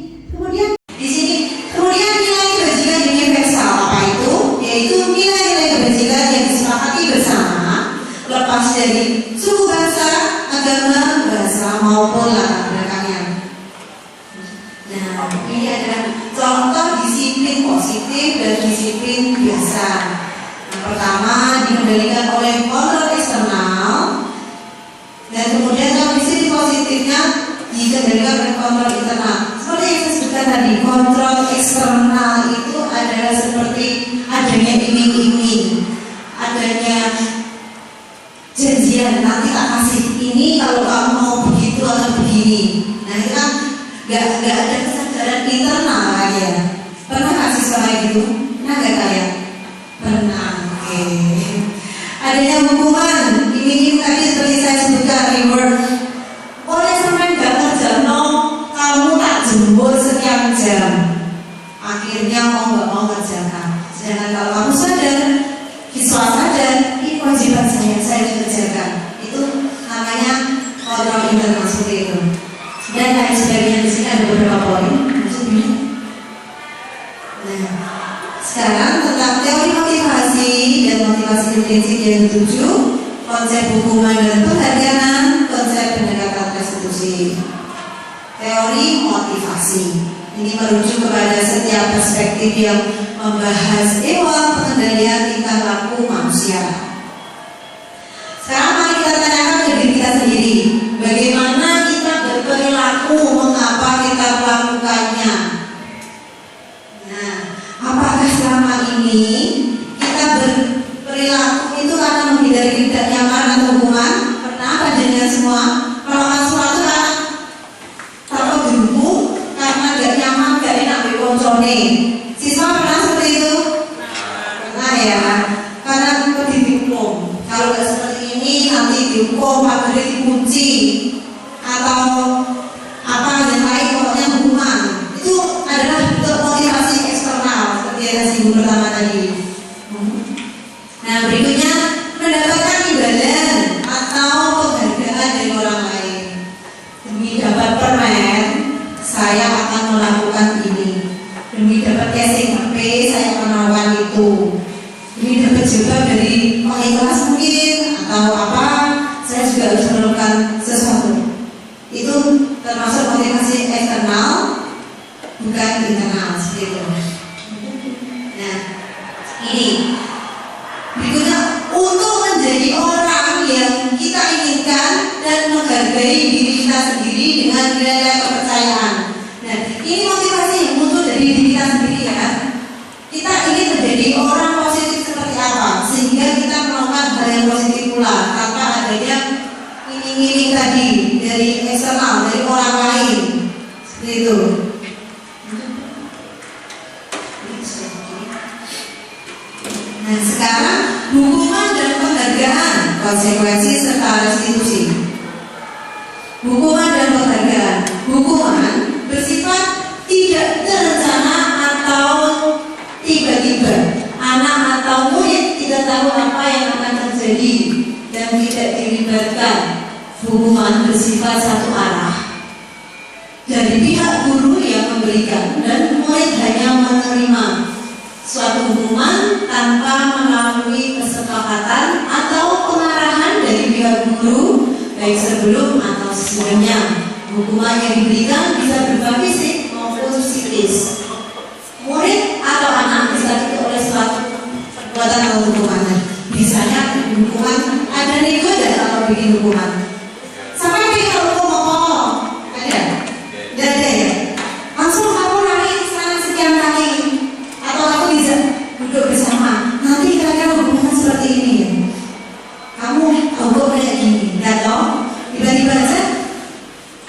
kemudian nilai kebajikan universal apa itu? Yaitu nilai-nilai kebajikan yang disepakati bersama, lepas dari suku, bangsa, agama, bahasa maupun latar belakangnya. Nah, ini adalah contoh disiplin positif dan disiplin biasa. Yang pertama dikendalikan oleh kontrol eksternal, dan kemudian kalau disiplin positifnya dikendalikan oleh kontrol internal. Seperti yang saya sebutkan tadi, kontrol eksternal itu adalah seperti adanya iming-iming, adanya janjian nanti tak kasih ini kalau kamu mau begitu atau begini. Nah itu kan gak ada kesadaran internal kan ya. Pernah kasih suara gitu? Pernah gak kalian? Pernah. Oke. Adanya hukuman, iming-iming tadi seperti saya sebutkan reward. Oleh sampai gak kerja, kamu tak jemput sekian jam. Akhirnya mau gak mau kerjakan. Sedangkan kalau kamu sadar, siswa sadar, ini kewajiban saya dikerjakan. Itu namanya kontrol internal seperti itu. Dan lain sebagainya. Di sini ada beberapa poin. Nah, sekarang tentang teori motivasi dan motivasi prinsip yang ketujuh, konsep hukuman dan penghargaan, konsep pendekatan restitusi. Teori motivasi ini merujuk kepada setiap perspektif yang membahas pengendalian tingkah laku manusia. Sekarang mari kita tanyakan ke diri kita sendiri, bagaimana kita berperilaku, mengapa kita melakukannya. Nah, apakah selama ini kita berperilaku itu karena menghindari tidak nyaman atau hukuman? Pernah apa dengan semua? Melakukan sesuatu karena takut dihukum, karena gak nyaman, gak enak dikoncone. Siswa pernah seperti itu? Pernah ya, karena kita dihukum. Kalau gak seperti ini nanti dihukum, pagarnya dikunci, atau apa yang lain, pokoknya hukuman. Itu adalah bentuk motivasi eksternal seperti yang saya singgung pertama tadi. Nah berikut atau apa, saya juga harus melakukan sesuatu. Itu termasuk motivasi eksternal, bukan internal, seperti itu. Nah, ini berikutnya, untuk menjadi orang yang kita inginkan dan menghargai diri kita sendiri dengan nilai kepercayaan. Nah, ini motivasi yang muncul dari diri kita sendiri ya. Kita ingin menjadi orang positif seperti apa, sehingga kita melakukan hal yang positif pula tanpa adanya iming-iming tadi dari eksternal, dari orang lain, seperti itu. Nah, sekarang hukuman dan penghargaan, konsekuensi serta restitusi. Hukuman dan penghargaan. Hukuman bersifat tidak terencana atau tiba-tiba. Anak atau murid tidak tahu apa yang akan terjadi dan tidak dilibatkan. Hukuman bersifat satu arah dari pihak guru yang memberikan, dan murid hanya menerima suatu hukuman tanpa melalui kesepakatan atau pengarahan dari pihak guru, baik sebelum atau sesudahnya. Hukuman yang diberikan bisa berupa fisik maupun psikis. Murid atau anak disakiti oleh suatu perbuatan atau hukuman. Misalnya hukuman, ada nego tidak kalau bikin hukuman? Sampai kalau hukum apa? Ada? Tidak ada ya? Langsung kamu lari sana sekian kali, atau kamu bisa duduk bersama. Nanti kira-kira hukuman seperti ini ya. Kamu hukum kayak gini, nggak tahu? Tiba-tiba aja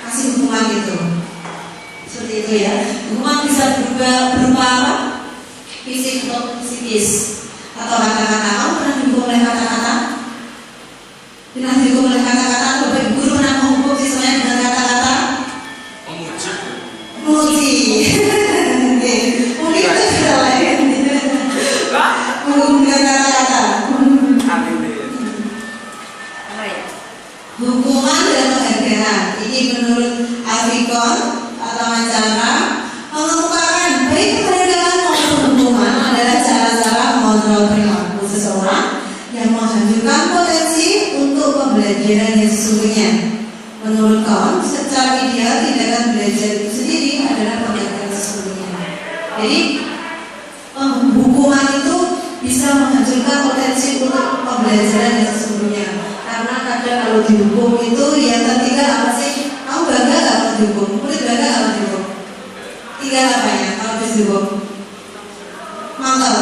kasih hukuman itu. Seperti itu ya. Hukuman bisa berupa apa? Fisik atau psikis, atau kata-kata. Kamu pernah dihukum oleh kata-kata? Pernah dihukum oleh kata-kata? Atau guru pernah menghukum siswanya dengan kata-kata? Memuji. Mungkin itu sudah lain. Menghukum dengan kata-kata. Hukuman dan penghargaan. Ini menurut Alfikon atau acara mengemukakan baik penghargaan maupun hukuman adalah cara-cara mengontrol perilaku seseorang yang menghancurkan potensi untuk pembelajaran yang sesungguhnya. Menurut Kon, secara ideal tindakan belajar itu sendiri adalah penghargaan sesungguhnya. Jadi hukuman itu bisa menghancurkan potensi untuk pembelajaran yang sesungguhnya. Karena kadang kalau dihukum itu yang tertinggal apa sih? Kamu bangga gak kalau dihukum? Murid bangga gak kalau dihukum? Tinggal apa ya kalau dihukum? Mangkel?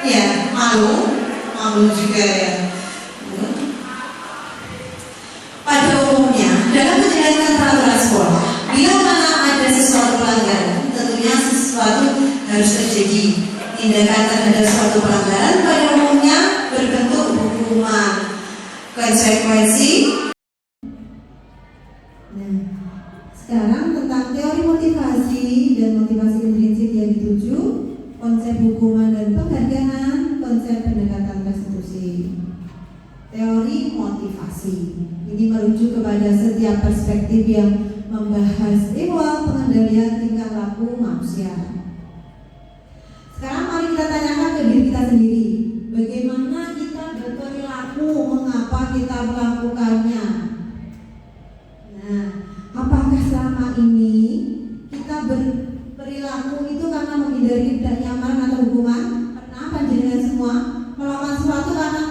Ya, malu juga ya. Pada umumnya, dalam menjalankan peraturan sekolah, bila mana ada sesuatu pelanggaran, tentunya sesuatu harus terjadi. Tindakan terhadap suatu pelanggaran pada umumnya berbentuk hukuman. Konsekuensi. Nah, sekarang tentang teori motivasi dan motivasi intrinsik yang dituju, konsep hukuman dan penghargaan, konsep pendekatan restitusi. Teori motivasi ini merujuk kepada setiap perspektif yang membahas ihwal pengendalian tingkah laku manusia. Sekarang mari kita tanyakan ke diri kita sendiri, bagaimana kita berperilaku, mengapa kita melakukannya. Nah, apakah selama ini kita berperilaku itu karena menghindari ketidaknyamanan atau hukuman? Pernah panjenengan semua melakukan sesuatu karena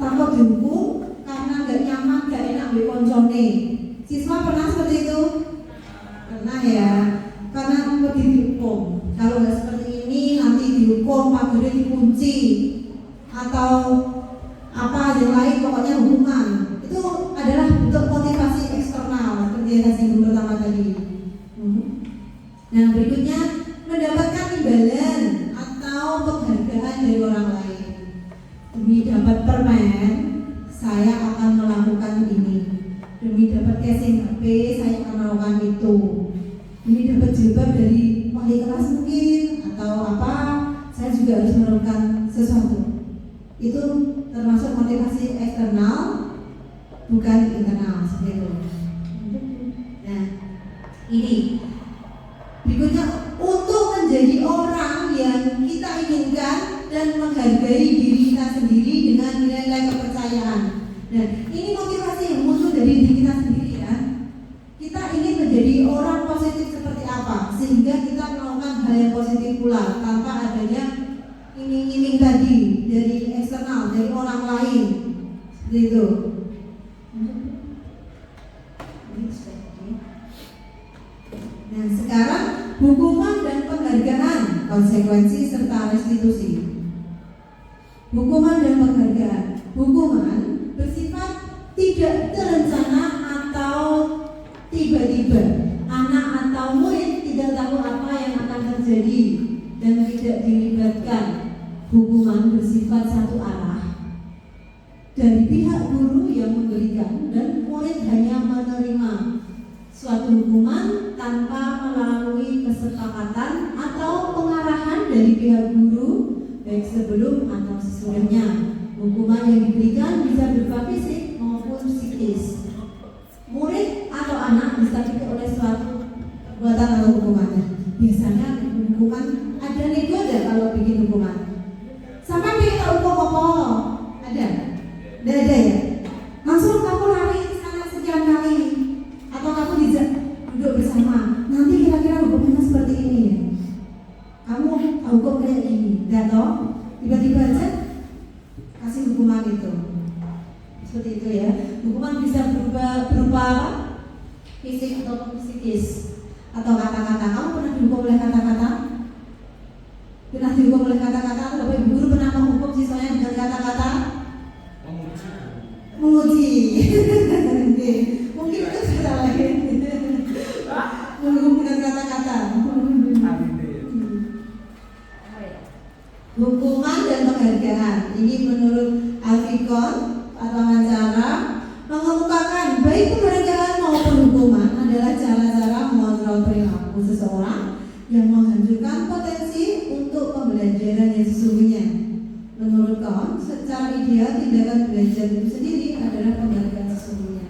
takut dihukum, karena gak nyaman, gak enak di koncone. Siswa pernah seperti itu? Pernah ya, karena mau dihukum. Kalau nggak seperti ini nanti dihukum, pagarnya dikunci atau apa yang lain, pokoknya hukuman. Itu adalah bentuk motivasi eksternal seperti yang saya singgung pertama tadi. Nah, berikutnya mendapatkan imbalan atau penghargaan dari orang lain. Demi dapat permen, saya akan melakukan ini. Demi dapat casing HP, saya akan melakukan itu. Demi dapat jilbab dari wali kelas mungkin atau apa, saya juga harus melakukan sesuatu. Itu termasuk motivasi eksternal, bukan internal, seperti itu. Nah, ini berikutnya, untuk menjadi orang yang kita inginkan dan menghargai diri kita sendiri dengan nilai-nilai kepercayaan. Nah, ini motivasi yang muncul dari diri kita sendiri ya. Kita ingin menjadi orang positif seperti apa, sehingga kita melakukan hal yang positif pula tanpa adanya iming-iming tadi dari eksternal, dari orang lain, seperti itu. Nah, sekarang hukuman dan penghargaan, konsekuensi serta restitusi. Hukuman dan penghargaan. Hukuman bersifat tidak terencana atau tiba-tiba. Anak atau murid tidak tahu apa yang akan terjadi dan tidak dilibatkan. Hukuman bersifat satu arah dari pihak guru yang memberikan, dan murid hanya menerima suatu hukuman tanpa melalui kesepakatan atau pengarahan dari pihak guru, baik sebelum atau sesudahnya. Hukuman yang diberikan bisa berupa fisik maupun psikis. Murid atau anak disakiti oleh suatu perbuatan atau hukumannya. Biasanya hukuman ada nego ada kalau bikin hukuman. Sampai kita hukum apa? Ada? Tidak ada ya? Langsung kamu lari ke sana sekian kali, atau kamu duduk bersama. Nanti kira-kira hukumannya seperti ini ya. Kamu hukum kayak gini, tidak tahu? Tiba-tiba aja kasih hukuman itu. Seperti itu ya. Hukuman bisa berupa fisik atau psikis, atau kata-kata. Kamu pernah dihukum oleh kata-kata? Pernah dihukum oleh kata-kata? Atau Bapak Ibu guru pernah menghukum siswanya dengan kata-kata? Menguji. Mungkin itu salah lagi. Menghukum dengan kata-kata. Hukuman dan penghargaan. Ini menurut Alfikon atau Wawancara mengemukakan baik penghargaan maupun hukuman adalah cara-cara mengontrol perilaku seseorang yang menghancurkan potensi untuk pembelajaran yang sesungguhnya. Menurut Kohn, secara ideal tindakan belajar itu sendiri adalah penghargaan sesungguhnya.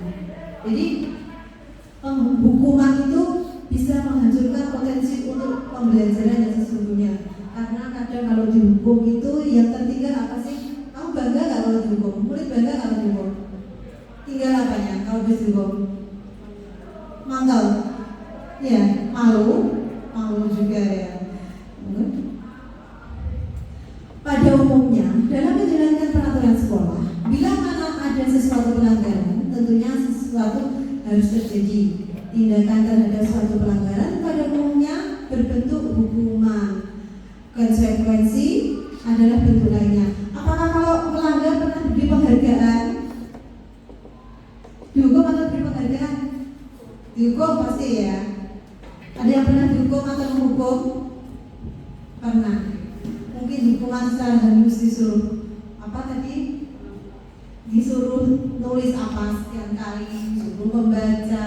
Jadi hukuman itu bisa menghancurkan potensi untuk pembelajaran yang sesungguhnya. Karena kadang kalau dihukum itu yang tertinggal apa sih? Kamu bangga nggak kalau dihukum? Murid bangga nggak kalau dihukum? Tinggal apanya kalau dihukum? Mangkal, ya, malu juga ya. Pada umumnya dalam menjalankan peraturan sekolah, bila mana ada sesuatu pelanggaran, tentunya sesuatu harus terjadi. Tindakan terhadap suatu pelanggaran pada umumnya berbentuk hukuman. Konsekuensi adalah bentuk lainnya. Apakah kalau melanggar pernah diberi penghargaan? Dihukum atau diberi penghargaan? Dihukum pasti ya. Ada yang pernah dihukum atau menghukum? Pernah. Mungkin hukuman secara halus disuruh apa tadi? Disuruh nulis apa sekian kali, suruh membaca,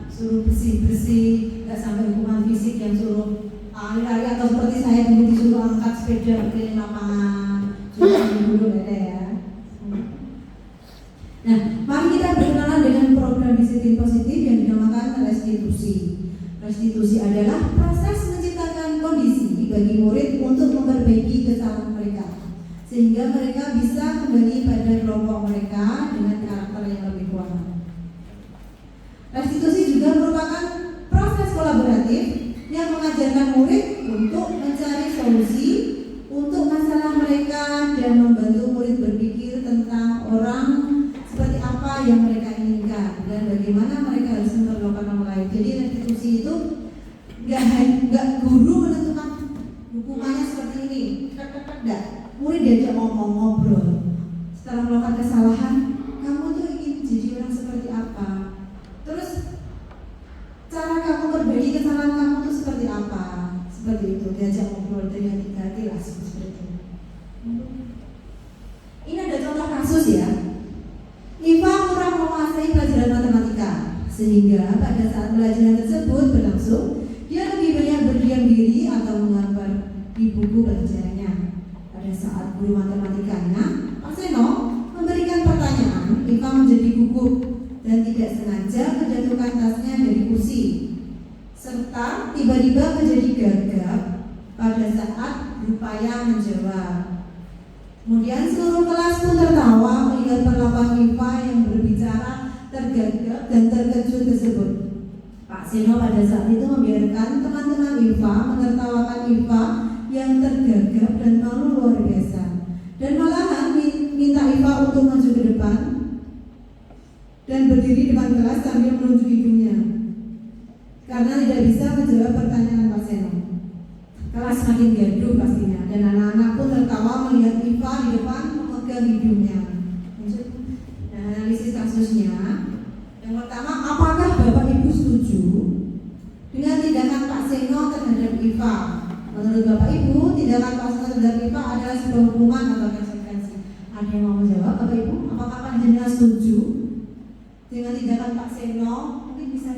suruh bersih-bersih, nggak sampai hukuman fisik yang suruh lari-lari atau seperti saya dulu disuruh angkat sepeda keliling lapangan. Dulu ada ya. Nah, mari kita berkenalan dengan program disiplin positif yang dinamakan restitusi. Restitusi adalah proses menciptakan kondisi bagi murid untuk memperbaiki kesalahan mereka, sehingga mereka bisa kembali pada kelompok mereka dengan karakter yang lebih kuat. Restitusi juga merupakan proses kolaboratif yang mengajarkan murid untuk mencari solusi untuk masalah mereka dan membantu murid berpikir tentang orang seperti apa yang mereka inginkan dan bagaimana mereka harus memperlakukan orang lain. Jadi restitusi itu nggak guru menentukan hukumannya seperti ini, tidak. Murid diajak ngobrol. Setelah melakukan kesalahan, kamu tuh ingin jadi orang seperti apa? Terus cara kamu berbagi kesalahan kamu tuh seperti apa? Seperti itu, diajak ngobrol dari hati-hati lah seperti itu. Ini ada contoh kasus ya. Iva kurang menguasai pelajaran matematika, sehingga pada saat pelajaran tersebut berlangsung, dia lebih banyak berdiam diri atau menggambar di buku pelajarannya. Pada saat guru matematikanya, Pak Seno, memberikan pertanyaan, Iva menjadi gugup dan tidak sengaja menjatuhkan tasnya dari kursi, serta tiba-tiba menjadi gagap pada saat berupaya menjawab. Kemudian seluruh kelas pun tertawa melihat perlakuan Iva yang Pak Seno pada saat itu membiarkan teman-teman IFA menertawakan IFA yang tergagap dan malu luar biasa, dan malahan minta IFA untuk maju ke depan dan berdiri depan kelas sambil menunjuk hidungnya karena tidak bisa menjawab pertanyaan Pak Seno. Kelas makin gaduh pastinya, dan anak-anak pun tertawa melihat IFA di depan memegang hidungnya. Nah, analisis kasusnya, yang pertama, apakah Bapak Ibu setuju dengan tindakan Pak Seno terhadap IFA? Menurut Bapak Ibu, tindakan Pak Seno terhadap IFA adalah sebuah hukuman atau konsekuensi? Ada yang mau menjawab, Bapak Ibu? Apakah panjenengan setuju dengan tindakan Pak Seno? Mungkin bisa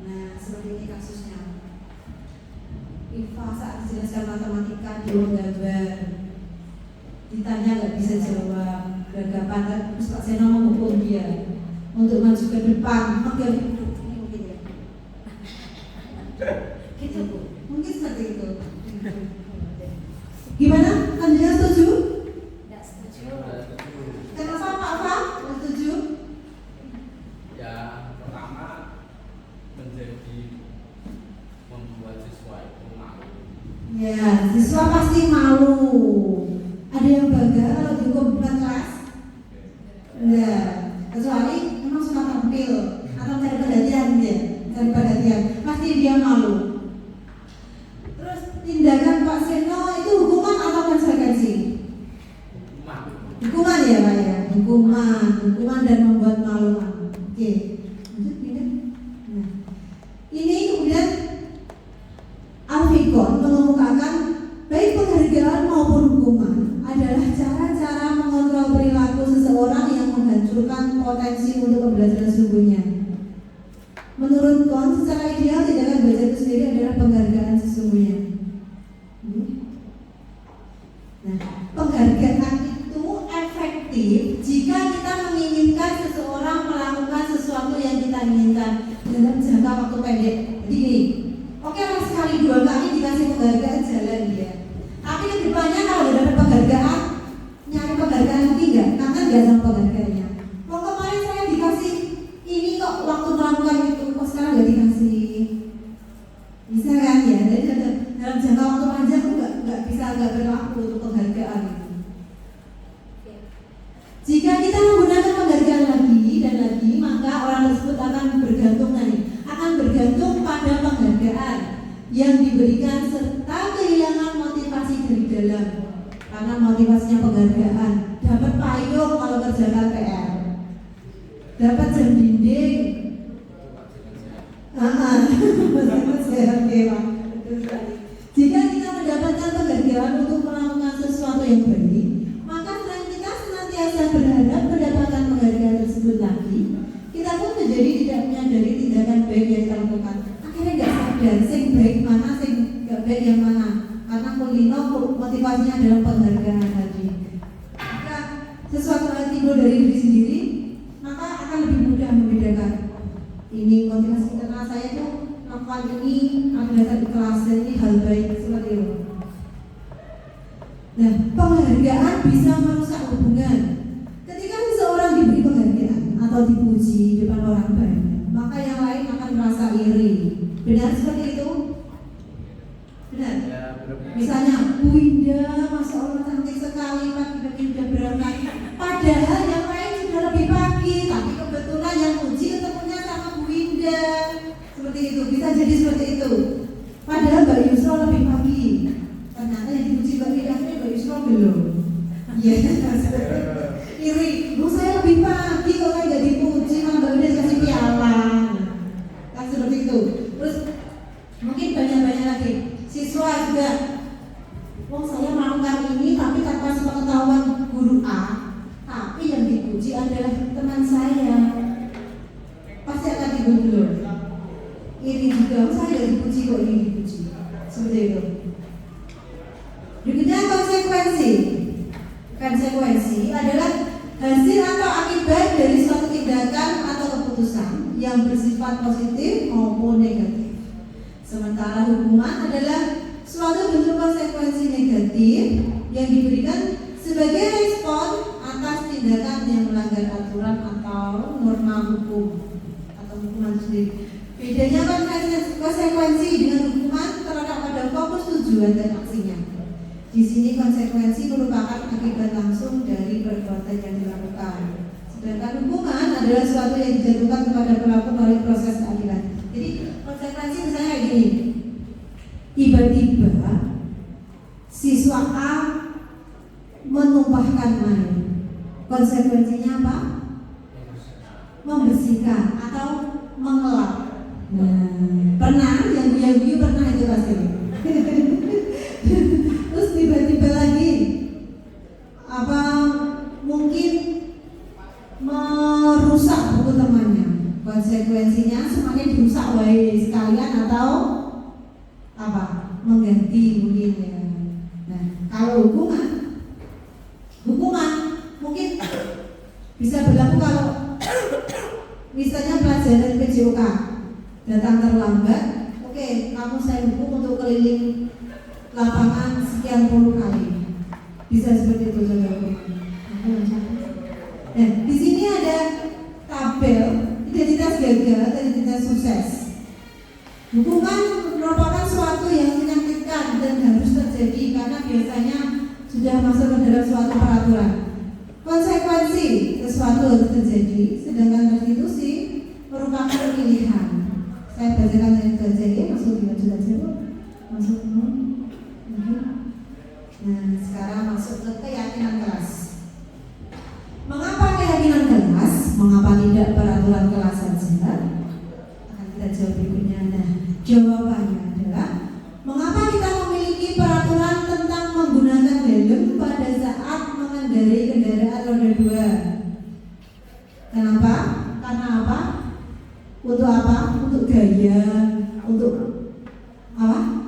nah, seperti ini kasusnya. IFA saat dijelaskan matematika dia menggambar, ditanya nggak bisa jawab, gagapan, terus Pak Seno menghukum dia untuk maju ke depan, mungkin ya, gitu Bu, mungkin seperti itu. Gimana? Anda setuju? Tidak setuju. Kenapa Pak Fa? Setuju? Ya, pertama menjadi membuat siswa itu malu. Ya, siswa pasti malu. Ada yang bangga kalau dihukum depan kelas? Enggak, kecuali memang suka tampil atau cari perhatian dia, cari perhatian. Pasti dia malu. Terus tindakan Pak Seno itu hukuman atau konsekuensi? Hukuman ya Pak ya, hukuman dan membuat malu. Oke, lanjut pindah. Nah, ini kemudian Alfikon mengemukakan baik penghargaan maupun hukuman adalah cara-cara mengontrol perilaku seseorang yang menghancurkan potensi untuk pembelajaran sesungguhnya. Menurut Kon, secara ideal tindakan belajar itu sendiri adalah penghargaan sesungguhnya. Nah, penghargaan itu efektif jika kita menginginkan seseorang melakukan sesuatu yang kita inginkan dalam jangka waktu pendek. Jadi gini, oke lah sekali dua kali dikasih penghargaan jalan dia. Tapi ke depannya kalau udah dapat penghargaan, nyari penghargaan lagi enggak? Karena enggak sama penghargaannya. Kok kemarin saya dikasih ini kok waktu melakukan itu, kok sekarang enggak dikasih? Bisa kan ya? Jadi dalam jangka waktu panjang tuh enggak bisa enggak berlaku untuk penghargaan itu. Jika kita menggunakan penghargaan lagi dan lagi, maka orang tersebut akan bergantung pada penghargaan yang diberikan serta kehilangan motivasi dari dalam, karena motivasinya penghargaan. Dapat payung kalau kerjakan PR, dapat jam dinding, jika kita mendapatkan penghargaan untuk melakukan sesuatu yang baik, maka selain kita senantiasa berharap mendapatkan penghargaan tersebut lagi, kita pun menjadi tidak menyadari tindakan baik yang kita lakukan. Akhirnya nggak sadar sing baik mana, sing nggak baik yang mana, karena kulino motivasinya adalah penghargaan tadi. Jika sesuatu yang timbul dari diri sendiri, maka akan lebih mudah membedakan. Ini motivasi internal saya itu melakukan ini adalah kelas dan ini hal baik seperti itu. Nah, penghargaan bisa merusak hubungan. Ketika seseorang diberi penghargaan atau dipuji di depan orang banyak, maka yang lain akan merasa iri. Benar seperti itu? Benar? Misalnya, Bu Indah, Masya Allah cantik sekali, pagi-pagi sudah berangkat. Padahal yang lain sudah lebih pagi, tapi kebetulan yang puji ketemunya sama Bu Indah. Seperti itu, bisa jadi seperti itu. Padahal Mbak Yusro lebih pagi. Ternyata yang dipuji Mbak Indah ini Mbak Yusro belum. Iya, iri. Bu saya lebih pagi kok saya nggak dipuji, malah Mbak Indah kasih piala. Kan seperti itu. Terus mungkin banyak-banyak lagi. Siswa juga, oh saya melakukan ini tapi tanpa sepengetahuan guru A, tapi yang dipuji adalah teman saya, pasti akan digundul. Ini juga, saya tidak dipuji kok ini dipuji, seperti itu. Berikutnya konsekuensi adalah hasil atau akibat dari suatu tindakan atau keputusan yang bersifat positif maupun negatif. Sementara hukuman adalah suatu bentuk konsekuensi negatif yang diberikan sebagai respon atas tindakan tindakan yang melanggar aturan atau norma hukum atau hukuman sendiri. Bedanya kan konsekuensi dengan hukuman terhadap pada fokus tujuan dan aksinya. Di sini konsekuensi merupakan akibat langsung dari perbuatan yang dilakukan. Sedangkan hukuman adalah sesuatu yang dijatuhkan kepada pelaku melalui proses keadilan. Jadi konsekuensi misalnya kayak gini. Tiba-tiba siswa A menumpahkan air. Konsekuensinya apa? Membersihkan atau mengelap. Nah, pernah yang guyu pernah itu pasti. Terus tiba-tiba lagi apa mungkin merusak buku temannya. Konsekuensinya semakin dirusak wae sekalian atau apa? Mengganti mungkin ya. Nah, kalau hukuman mungkin bisa berlaku kalau misalnya pelajaran PJOK datang terlambat, oke, kamu saya hukum untuk keliling lapangan sekian puluh kali. Bisa seperti itu saudara. Nah, di sini ada tabel identitas gagal dan identitas sukses. Hukuman merupakan suatu yang menyakitkan dan harus terjadi karena biasanya sudah masuk ke dalam suatu peraturan. Konsekuensi sesuatu harus terjadi, sedangkan restitusi merupakan pilihan. Saya bacakan dari belajar masuk di baju belajar, masuk Nah, sekarang masuk ke keyakinan kelas. Mengapa keyakinan kelas? Mengapa tidak peraturan kelas saja? Akan kita jawab berikutnya. Nah, jawabannya adalah mengapa kita memiliki peraturan tentang menggunakan helm pada saat mengendarai kendaraan roda 2? Kenapa? Karena apa? Untuk apa? Untuk gaya, untuk apa?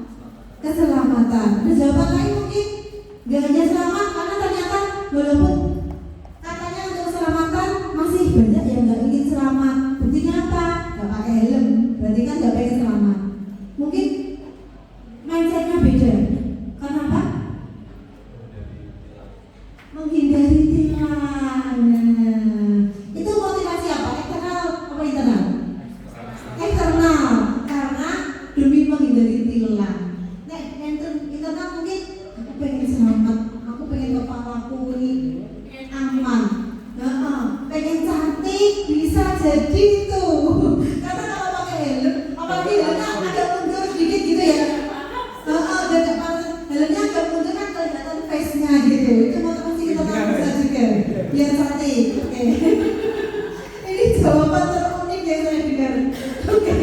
Keselamatan. Ada jawaban lain mungkin? Gak hanya selamat, karena ternyata walaupun katanya untuk keselamatan masih banyak yang gak ingin selamat. Buktinya apa? Gak pakai helm, berarti kan gak pengen selamat. Mungkin mindsetnya beda. Kenapa? Menghindari tilang. Itu motivasi apa? Eksternal apa internal? Eksternal, karena demi menghindari tilang. Nah, internal mungkin aku pengen selamat, aku pengen kepalaku ini aman, pengen cantik, bisa jadi tuh. Karena kalau pakai helm, apalagi helmnya agak mundur sedikit gitu ya. Helmnya agak mundur kan kelihatan face-nya gitu. Itu motivasi kita bisa juga, biar cantik. Oke. Ini jawaban terunik yang saya dengar. Oke.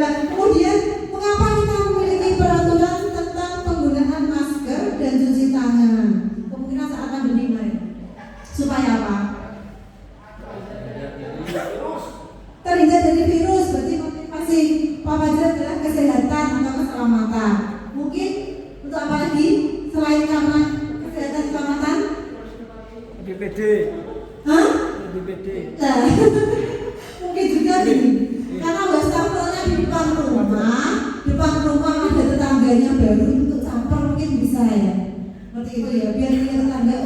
Dan kemudian mengapa kita memiliki peraturan tentang penggunaan masker dan cuci tangan? Kemungkinan saat pandemi kemarin. Supaya apa? Terhindar dari virus. Berarti motivasi Pak Fajar adalah kesehatan atau keselamatan. Mungkin untuk apa lagi selain karena kesehatan keselamatan? DPD. Hah? DPD. Nah, mungkin juga gini. Karena wastafelnya di depan rumah ada tetangganya baru untuk campur mungkin bisa ya. Seperti itu ya, biar ini tetangga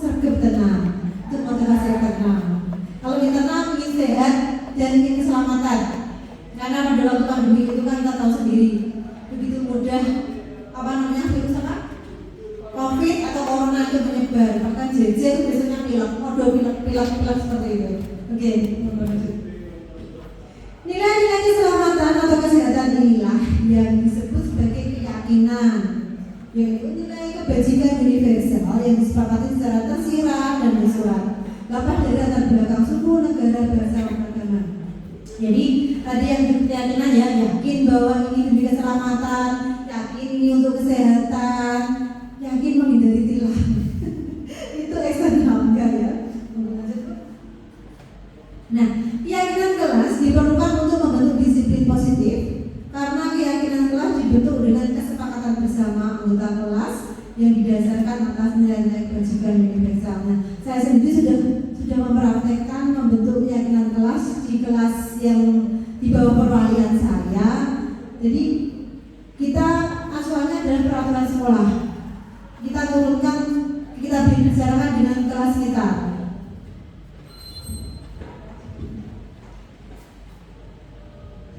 sergap tenang. Itu motivasi yang tenang. Kalau internal ingin sehat dan ingin keselamatan. Karena pada waktu pandemi itu kan kita tahu sendiri begitu mudah virus apa? Covid atau corona itu menyebar. Bahkan jejer biasanya pilek seperti itu. Oke. Nilai-nilai keselamatan atau kesehatan inilah yang disebut sebagai keyakinan, yaitu nilai kebajikan universal yang disepakati secara tersirat dan tersurat, lepas dari latar belakang suku, negara, bahasa, dan agama. Jadi tadi yang keyakinan ya, yakin bahwa ini demi keselamatan, yakin ini untuk kesehatan, yakin menghindari tilang. Itu eksternal enggak ya? Nah, keyakinan kelas diperlukan untuk membentuk disiplin positif karena keyakinan kelas dibentuk dengan kesepakatan bersama anggota kelas yang didasarkan atas nilai-nilai kebajikan universal. Nah, saya sendiri sudah mempraktekkan membentuk keyakinan kelas di kelas yang di bawah perwalian saya. Jadi kita asuhannya adalah peraturan sekolah. dibicarakan dengan kelas kita.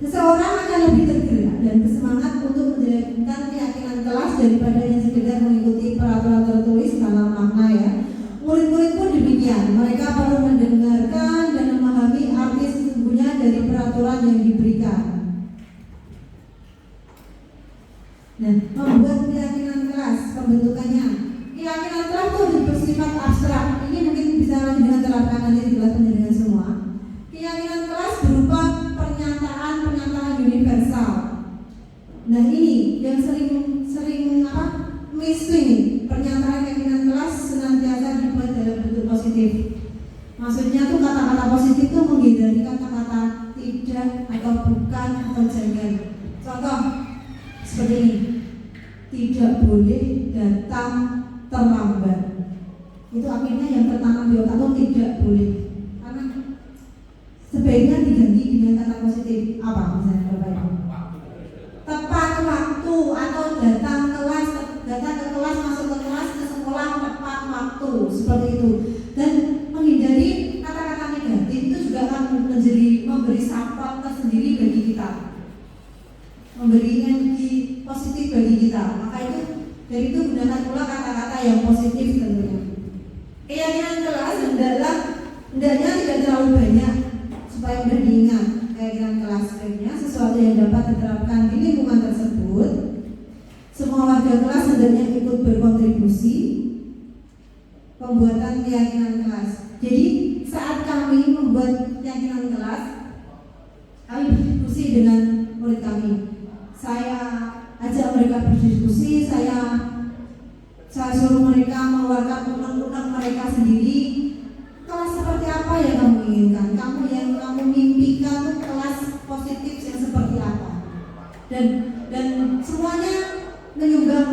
Seseorang akan lebih tergerak dan bersemangat untuk menjalankan keyakinan kelas daripada yang sekedar mengikuti peraturan tertulis dalam makna ya. Murid-murid pun demikian, mereka perlu mendengarkan dan memahami arti sesungguhnya dari peraturan yang diberikan. Nah, membuat keyakinan kelas, pembentukannya. Keyakinan kelas itu bersifat abstrak. Ini mungkin bisa lanjut dengan terapkan nanti di kelas pendidikan semua. Keyakinan kelas berupa pernyataan universal. Nah ini yang sering miss ini, pernyataan keyakinan kelas senantiasa dibuat dalam bentuk positif. Maksudnya tuh kata-kata positif tuh menghindari kata-kata tidak atau bukan atau jangan. Contoh seperti ini, tidak boleh datang terlambat. Itu akhirnya yang tertanam di otak tuh tidak boleh. Karena sebaiknya diganti dengan kata positif. Apa misalnya Bapak Ibu? Tepat waktu atau datang ke kelas, masuk ke kelas, ke sekolah tepat waktu, seperti itu. Dan menghindari kata-kata negatif itu juga akan memberi support tersendiri bagi kita, memberi energi positif bagi kita. Maka itu dari itu gunakan pula kata-kata yang positif tentunya. Keyakinan kelas hendaknya tidak terlalu banyak supaya mudah diingat. Keyakinan kelas sebaiknya sesuatu yang dapat diterapkan di lingkungan tersebut. Semua warga kelas hendaknya ikut berkontribusi pembuatan keyakinan kelas. Jadi saat kami membuat keyakinan kelas, kami berdiskusi dengan murid kami. Saya ajak mereka berdiskusi, saya suruh mereka mengeluarkan unek-unek mereka sendiri. Kelas seperti apa yang kamu inginkan? Yang kamu mimpikan tuh kelas positif yang seperti apa? Dan semuanya menyumbang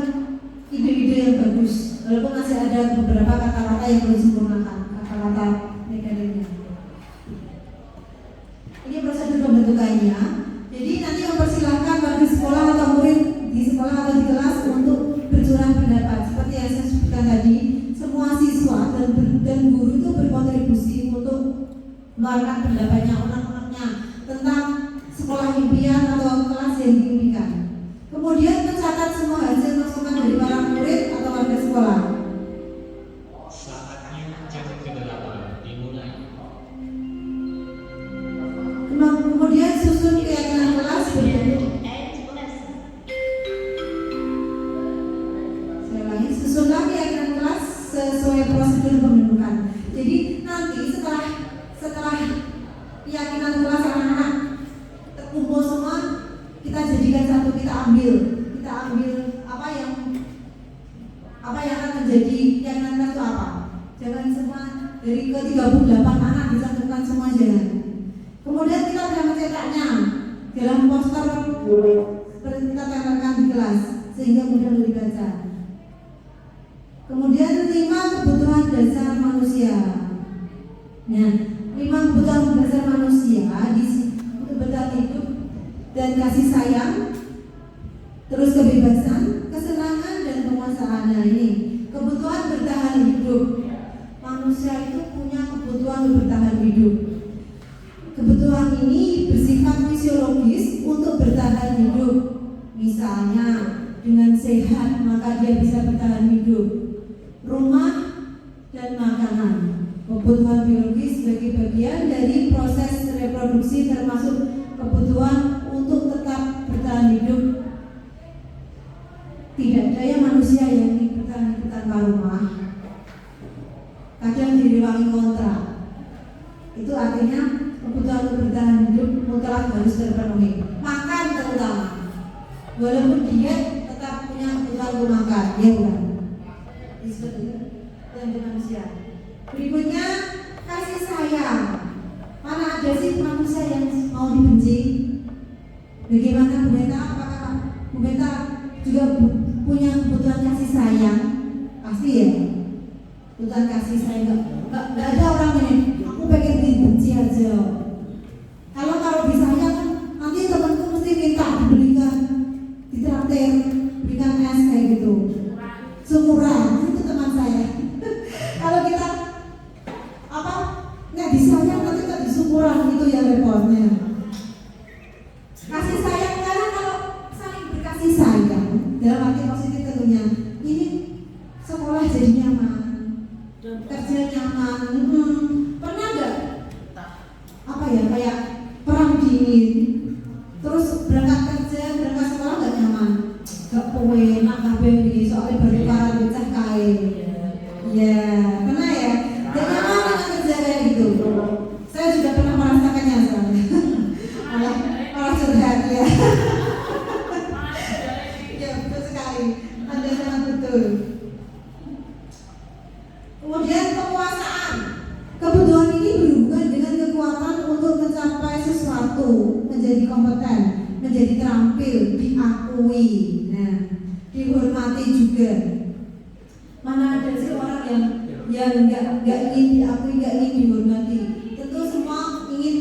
ide-ide yang bagus. Walaupun masih ada beberapa kata-kata yang perlu disempurnakan, kata-kata negatifnya. Ini prosedur pembentukannya. Jadi nanti mempersilahkan bagi sekolah atau murid di sekolah atau di kelas untuk bercurah pendapat. Seperti yang saya sebutkan tadi, semua siswa dan guru itu berkontribusi untuk mengeluarkan pendapatnya, unek-uneknya tentang sekolah impian atau kelas yang diimpikan. Kemudian mencatat semua hasil masukan dari para murid atau warga sekolah. Saatnya jam ke-8 dimulai. Kemudian susun keyakinan kelas berbentuk. Saya ulangi, susunlah keyakinan kelas sesuai prosedur pembentukan. Jadi nanti setelah keyakinan kelas anak-anak terkumpul semua, kita jadikan satu, kita ambil apa yang akan menjadi keyakinan kelas itu apa. Jangan semua dari ke 38 anak disatukan semua, jangan. Kemudian kita akan mencetaknya dalam poster seperti kita tempelkan di kelas sehingga mudah dibaca. Kemudian 5 kebutuhan dasar manusia. Nah, 5 kebutuhan dasar manusia untuk bertahan hidup dan kasih sayang, terus kebebasan, kesenangan dan penguasaan. Nah ini kebutuhan bertahan hidup. Manusia itu punya kebutuhan bertahan hidup. Kebutuhan ini bersifat fisiologis untuk bertahan hidup. Misalnya dengan sehat maka dia bisa bertahan hidup. Rumah dan makanan. Kebutuhan biologis sebagai bagian dari proses reproduksi termasuk kebutuhan untuk tetap bertahan hidup. Tidak daya manusia yang ingin bertahan hidup tanpa rumah. Kadang direwangi kontrak. Itu artinya kebutuhan untuk bertahan hidup mutlak harus terpenuhi. Makan terutama. Walaupun diet tetap punya kebutuhan untuk makan, ya bukan? Seperti itu dan manusia. Berikutnya kasih sayang. Mana ada sih manusia yang mau dibenci? Bagaimana Bu Beta? Apakah Bu Beta juga punya kebutuhan kasih sayang? Pasti ya. Kebutuhan kasih sayang. Nggak ada orang ini. Aku pengen dibenci aja. Kalau disayang kan nanti temanku mesti minta dibelikan, ditraktir, berikan es kayak gitu. Syukuran itu teman saya. rapotnya. Kasih sayang, karena kalau saling berkasih sayang dalam arti positif tentunya, ini sekolah jadi nyaman, kerja nyaman. Pernah nggak apa ya, kayak perang dingin, terus berangkat kerja, berangkat sekolah nggak nyaman, gak enak kabeh iki soalnya berkarat becah kae. Ya, pernah ya? Gak nyaman dengan kerja kayak gitu. Saya juga pernah merasakannya soalnya. malah curhat ya. Ya betul sekali, Anda sangat betul. Kemudian kekuasaan. Kebutuhan ini berhubungan dengan kekuatan untuk mencapai sesuatu, menjadi kompeten, menjadi terampil, diakui, nah, dihormati juga. Mana ada sih orang yang nggak ingin diakui, nggak ingin dihormati? Tentu semua ingin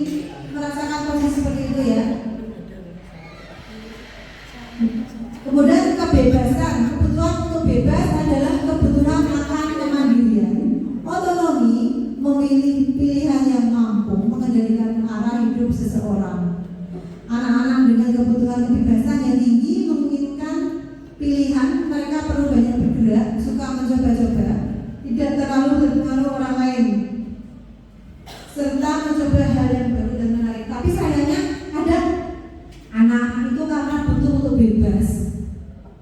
merasakan posisi seperti itu ya. Kemudian kebebasan, kebutuhan untuk bebas adalah kebutuhan akan kemandirian, otonomi, memilih pilihan yang mampu mengendalikan arah hidup seseorang. Anak-anak dengan kebutuhan kebebasan yang tinggi menginginkan pilihan, mereka perlu banyak bergerak, suka mencoba-coba, tidak terlalu berpengaruh orang lain, serta mencoba hal yang baru dan menarik. Tapi sayangnya ada anak-anak itu karena butuh untuk bebas,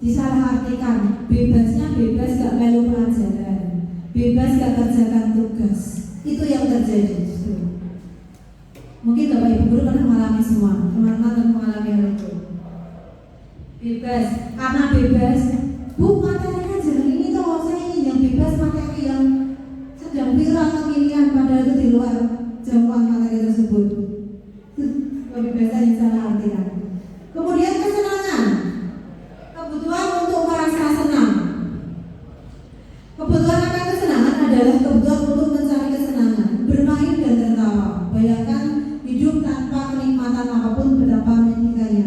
disalahartikan. Bebasnya bebas gak melu pelajaran, bebas gak kerjakan tugas. Itu yang terjadi justru. Mungkin Bapak Ibu guru pernah mengalami semua, teman-teman mengalami hal itu. Bebas, karena bebas, bu materinya jangan ini toh, saya ingin yang bebas, materi yang sedang viral kekinian, padahal itu di luar jangkauan materi tersebut. Kebebasan yang salah artikan. Kemudian kesenangan, kebutuhan untuk merasa senang. Kebutuhan akan kesenangan adalah kebutuhan untuk mencari kesenangan, bermain dan tertawa. Bayangkan hidup tanpa kenikmatan apapun betapa menyedihkannya.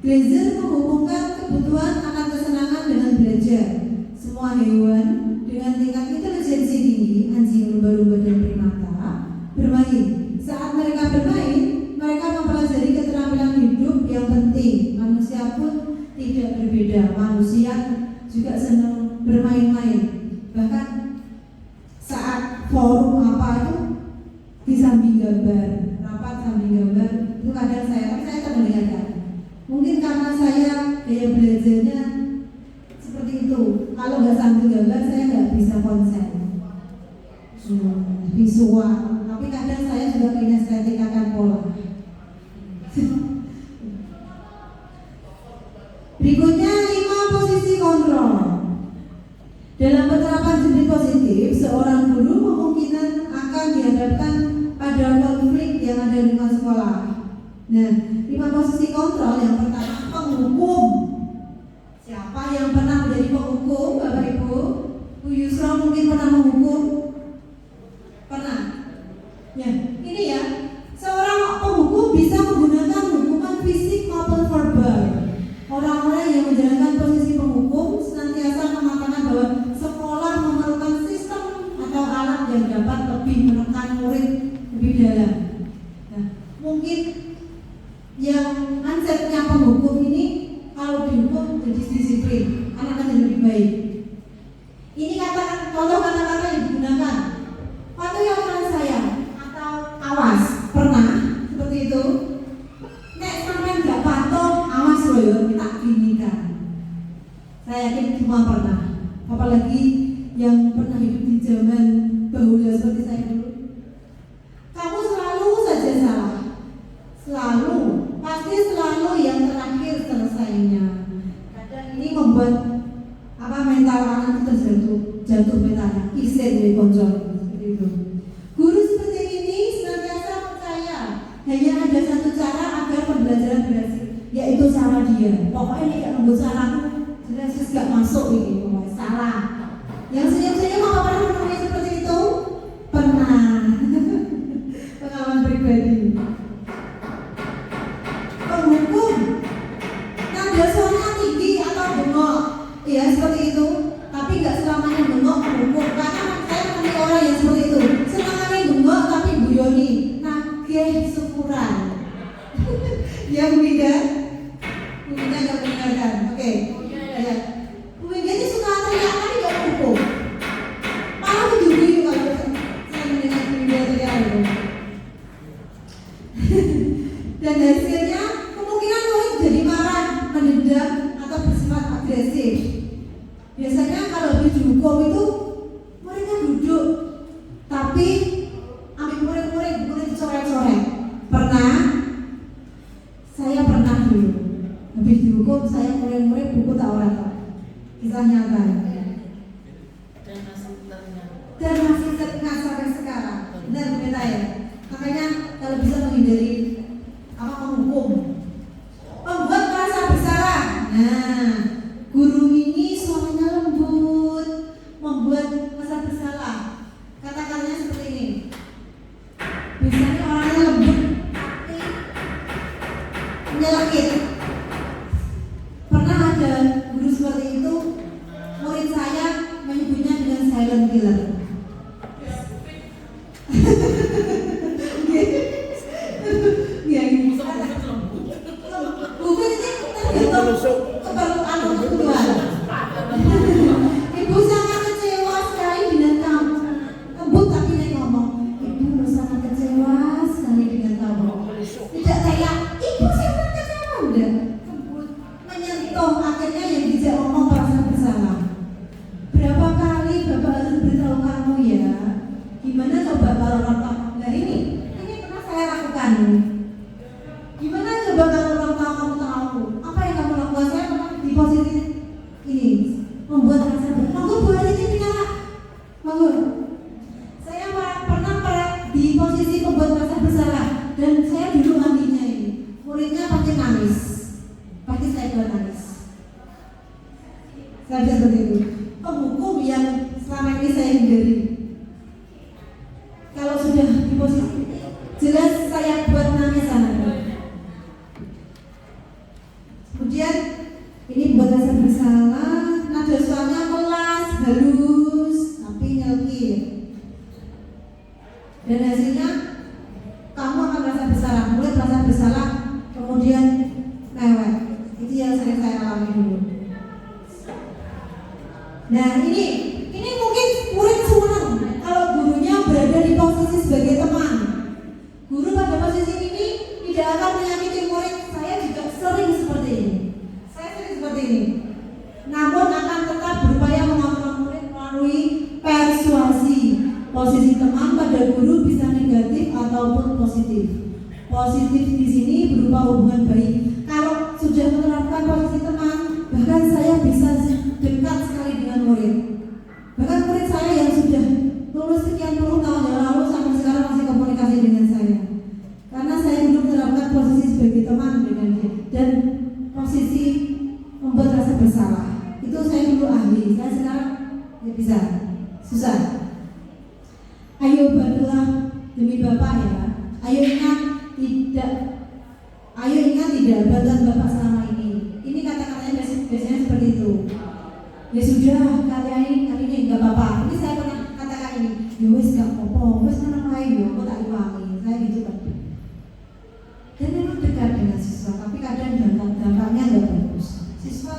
Glaser menghubungkan kebutuhan akan kesenangan dengan belajar. Semua hewan dengan tingkat intelijensi tinggi, anjing, lumba-lumba dan primata, bermain. Saat mereka bermain, mereka mempelajari keterampilan hidup yang penting. Manusia pun tidak berbeda. Manusia juga senang bermain-main. Bahkan saat forum apa itu disambi gambar, rapat sambil gambar, itu kadang saya termelihatkan. Mungkin karena saya gaya belajarnya seperti itu. Kalau nggak sambil gambar saya nggak bisa konsen visual. Tapi kadang saya juga kinestetikkan pola. Berikutnya 5 posisi kontrol. Dalam penerapan disiplin positif, seorang guru kemungkinan akan dihadapkan pada konflik yang ada di lingkungan sekolah. Nah, 5 posisi kontrol. Yang pertama, penghukum. Siapa yang pernah menjadi penghukum, Bapak Ibu? Bu Yusra mungkin pernah menghukum? Pernah? Ya, ini ya. Seorang penghukum bisa menggunakan hukuman fisik maupun verbal. Orang-orang yang menjalankan posisi penghukum senantiasa mengatakan bahwa sekolah memerlukan sistem atau alat yang dapat lebih menekan murid lebih dalam. Nah, mungkin yang mindsetnya penghukum ini kalau dihukum jadi disiplin, anak akan lebih baik. Ini contoh kata-kata yang digunakan. Patuhi saya atau awas, pernah seperti itu? Nek sampean nggak patuh, awas loh ya, tak ginikan. Saya yakin semua pernah, apalagi yang pernah hidup di zaman bahula seperti saya dulu. Kamu selalu saja salah, selalu, pasti selalu yang terakhir selesainya. Kadang ini membuat mental anak itu jatuh mentalnya, isen dari konjol seperti itu. Guru seperti ini senantiasa percaya hanya ada satu cara agar pembelajaran berhasil, yaitu cara dia. Pokoknya ini gak membuat cara jelas gak masuk ini, pokoknya salah. Yang senyum-senyum apa pernah menemui seperti itu? Pernah. Pengalaman pribadi. Penghukum nada suaranya tinggi atau bengok, ya seperti itu. Tapi nggak selamanya bengok penghukum, karena saya menemui orang yang seperti itu. Selamanya bengok tapi guyoni, nagih syukuran. Ya Bu Winda? Bu Winda nggak mendengarkan. Oke. Ya. Bu Winda ini suka teriak tapi nggak hukum. Malah menjuri kalau saya mendengar Bu Winda teriak itu. Dan hasilnya kemungkinan murid jadi marah, mendendam atau bersifat agresif. Biasanya kalau habis dihukum itu muridnya duduk, tapi ambil murid coret-coret. Saya pernah dulu habis dihukum, saya murid buku tak orang kisah nyata dan masih teringat sampai sekarang. Benar Bu Meta ya? Makanya kalau bisa menghindari menghukum, membuat merasa bersalah. Nah, guru ini suaranya lembut, membuat merasa bersalah. Kata-katanya seperti ini. Biasanya orangnya lembut, tapi menyelekit. Pernah ada guru seperti itu, murid saya menyebutnya dengan silent killer. Bukan ini tergantung keperluan untuk Tuhan. Ibu sangat kecewa sekali dengan kamu. Lembut tapi dia ngomong, ibu sangat kecewa sekali dengan kamu. Tidak kayak ibu sangat kecewa, udah lembut, menyentuh. Akhirnya yang dijak ngomong merasa bersalah. Berapa kali Bapak harus beritahu kamu ya? Gimana coba kalau orang nah ini pernah saya lakukan. Gimana coba kalau orang tua kamu tahu apa yang kamu lakukan? Saya pernah di posisi ini membuat rasa bersalah. Bu hari ini bicara, saya pernah di posisi membuat rasa bersalah dan saya dulu mandinya ini muridnya pasti nangis, pasti saya buat nangis. Saya bisa seperti itu. Penghukum yang selama ini saya hindari. Kalau sudah di posisi jelas saya buat nangis anak. Kemudian ini buat rasa bersalah, nada suaranya kelas, halus, tapi nyelkir. Dan hasilnya kamu akan merasa bersalah, mulai merasa bersalah, kemudian mewek. Itu yang sering saya alami dulu. Nah ini mungkin murid senang kalau gurunya berada di posisi sebagai teman. Guru pada posisi ini tidak akan menyakiti murid. Saya juga sering seperti ini. Namun akan tetap berupaya mengontrol murid melalui persuasi. Posisi teman pada guru bisa negatif ataupun positif. Positif di sini berupa hubungan baik. Kalau sudah menerapkan posisi teman, bahkan saya bisa dekat sekali dengan murid. Bahkan murid saya yang sudah lulus sekian puluh tahun yang lalu sampai sekarang masih komunikasi dengan saya. Karena saya dulu menerapkan posisi sebagai teman dengan dia dan posisi membuat rasa bersalah. Itu saya dulu ahli. Saya sekarang tidak bisa, susah. Ayo bantulah demi Bapak ya. Ayo ingat tidak bantuan Bapak selama ini. Ini kata-katanya biasanya seperti itu. Ya sudah, kali ini nggak apa-apa. Ini saya pernah katakan ini. Ya wes nggak apa-apa, wes mana lain ya, kok tak diwangi. Saya gitu kan. Dan memang dekat dengan siswa, tapi kadang dampaknya nggak bagus. Siswa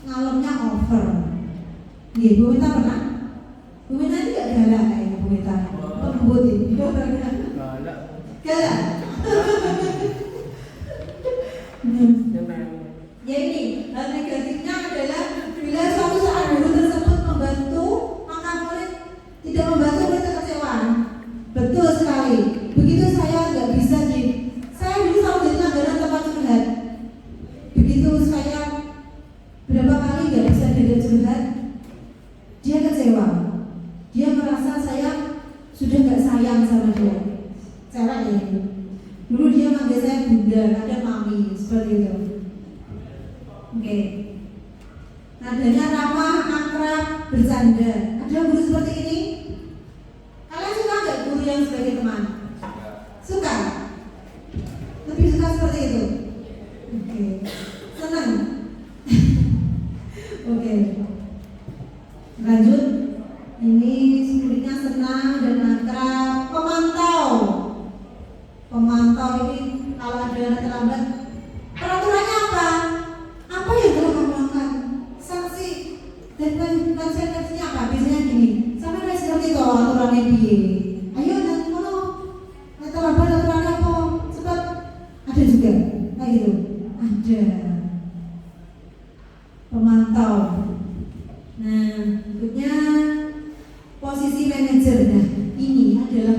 ngalornya over. Iya, Bu Meta pernah? Bu Meta ini nggak galak kayaknya Bu Meta. Lembut ini. Galak. Ya ini, hal negatifnya adalah bila suatu saat guru tersebut membantu, maka murid tidak membantu, murid kekecewaan. Betul sekali. Begitu saya nggak bisa saya dulu selalu jadi langganan tempat curhat. Begitu saya berapa kali nggak bisa diajak curhat, dia kecewa. Dia merasa saya sudah nggak sayang sama dia. Cewek ya. Dulu dia manggil saya bunda, kadang mami, seperti itu. Oke. Nadanya ramah, akrab, bercanda. Ada guru seperti ini? Kalian suka nggak guru yang sebagai teman? Suka? Lebih suka seperti itu? Oke. Senang? Oke. Lanjut. Ini muridnya senang dan akrab. Pemantau ini kalau ada anak terlambat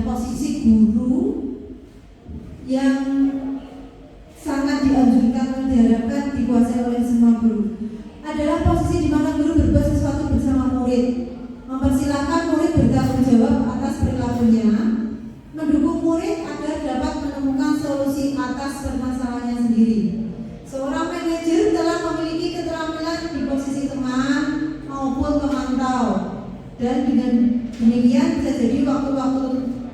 posisi guru yang sangat dianjurkan dan diharapkan dikuasai oleh semua guru. Adalah posisi di mana guru berbuat sesuatu bersama murid, mempersilahkan murid bertanggung jawab atas perilakunya, mendukung murid agar dapat menemukan solusi atas permasalahannya sendiri. Seorang manajer telah memiliki keterampilan di posisi teman maupun pemantau, dan dengan demikian bisa jadi waktu-waktu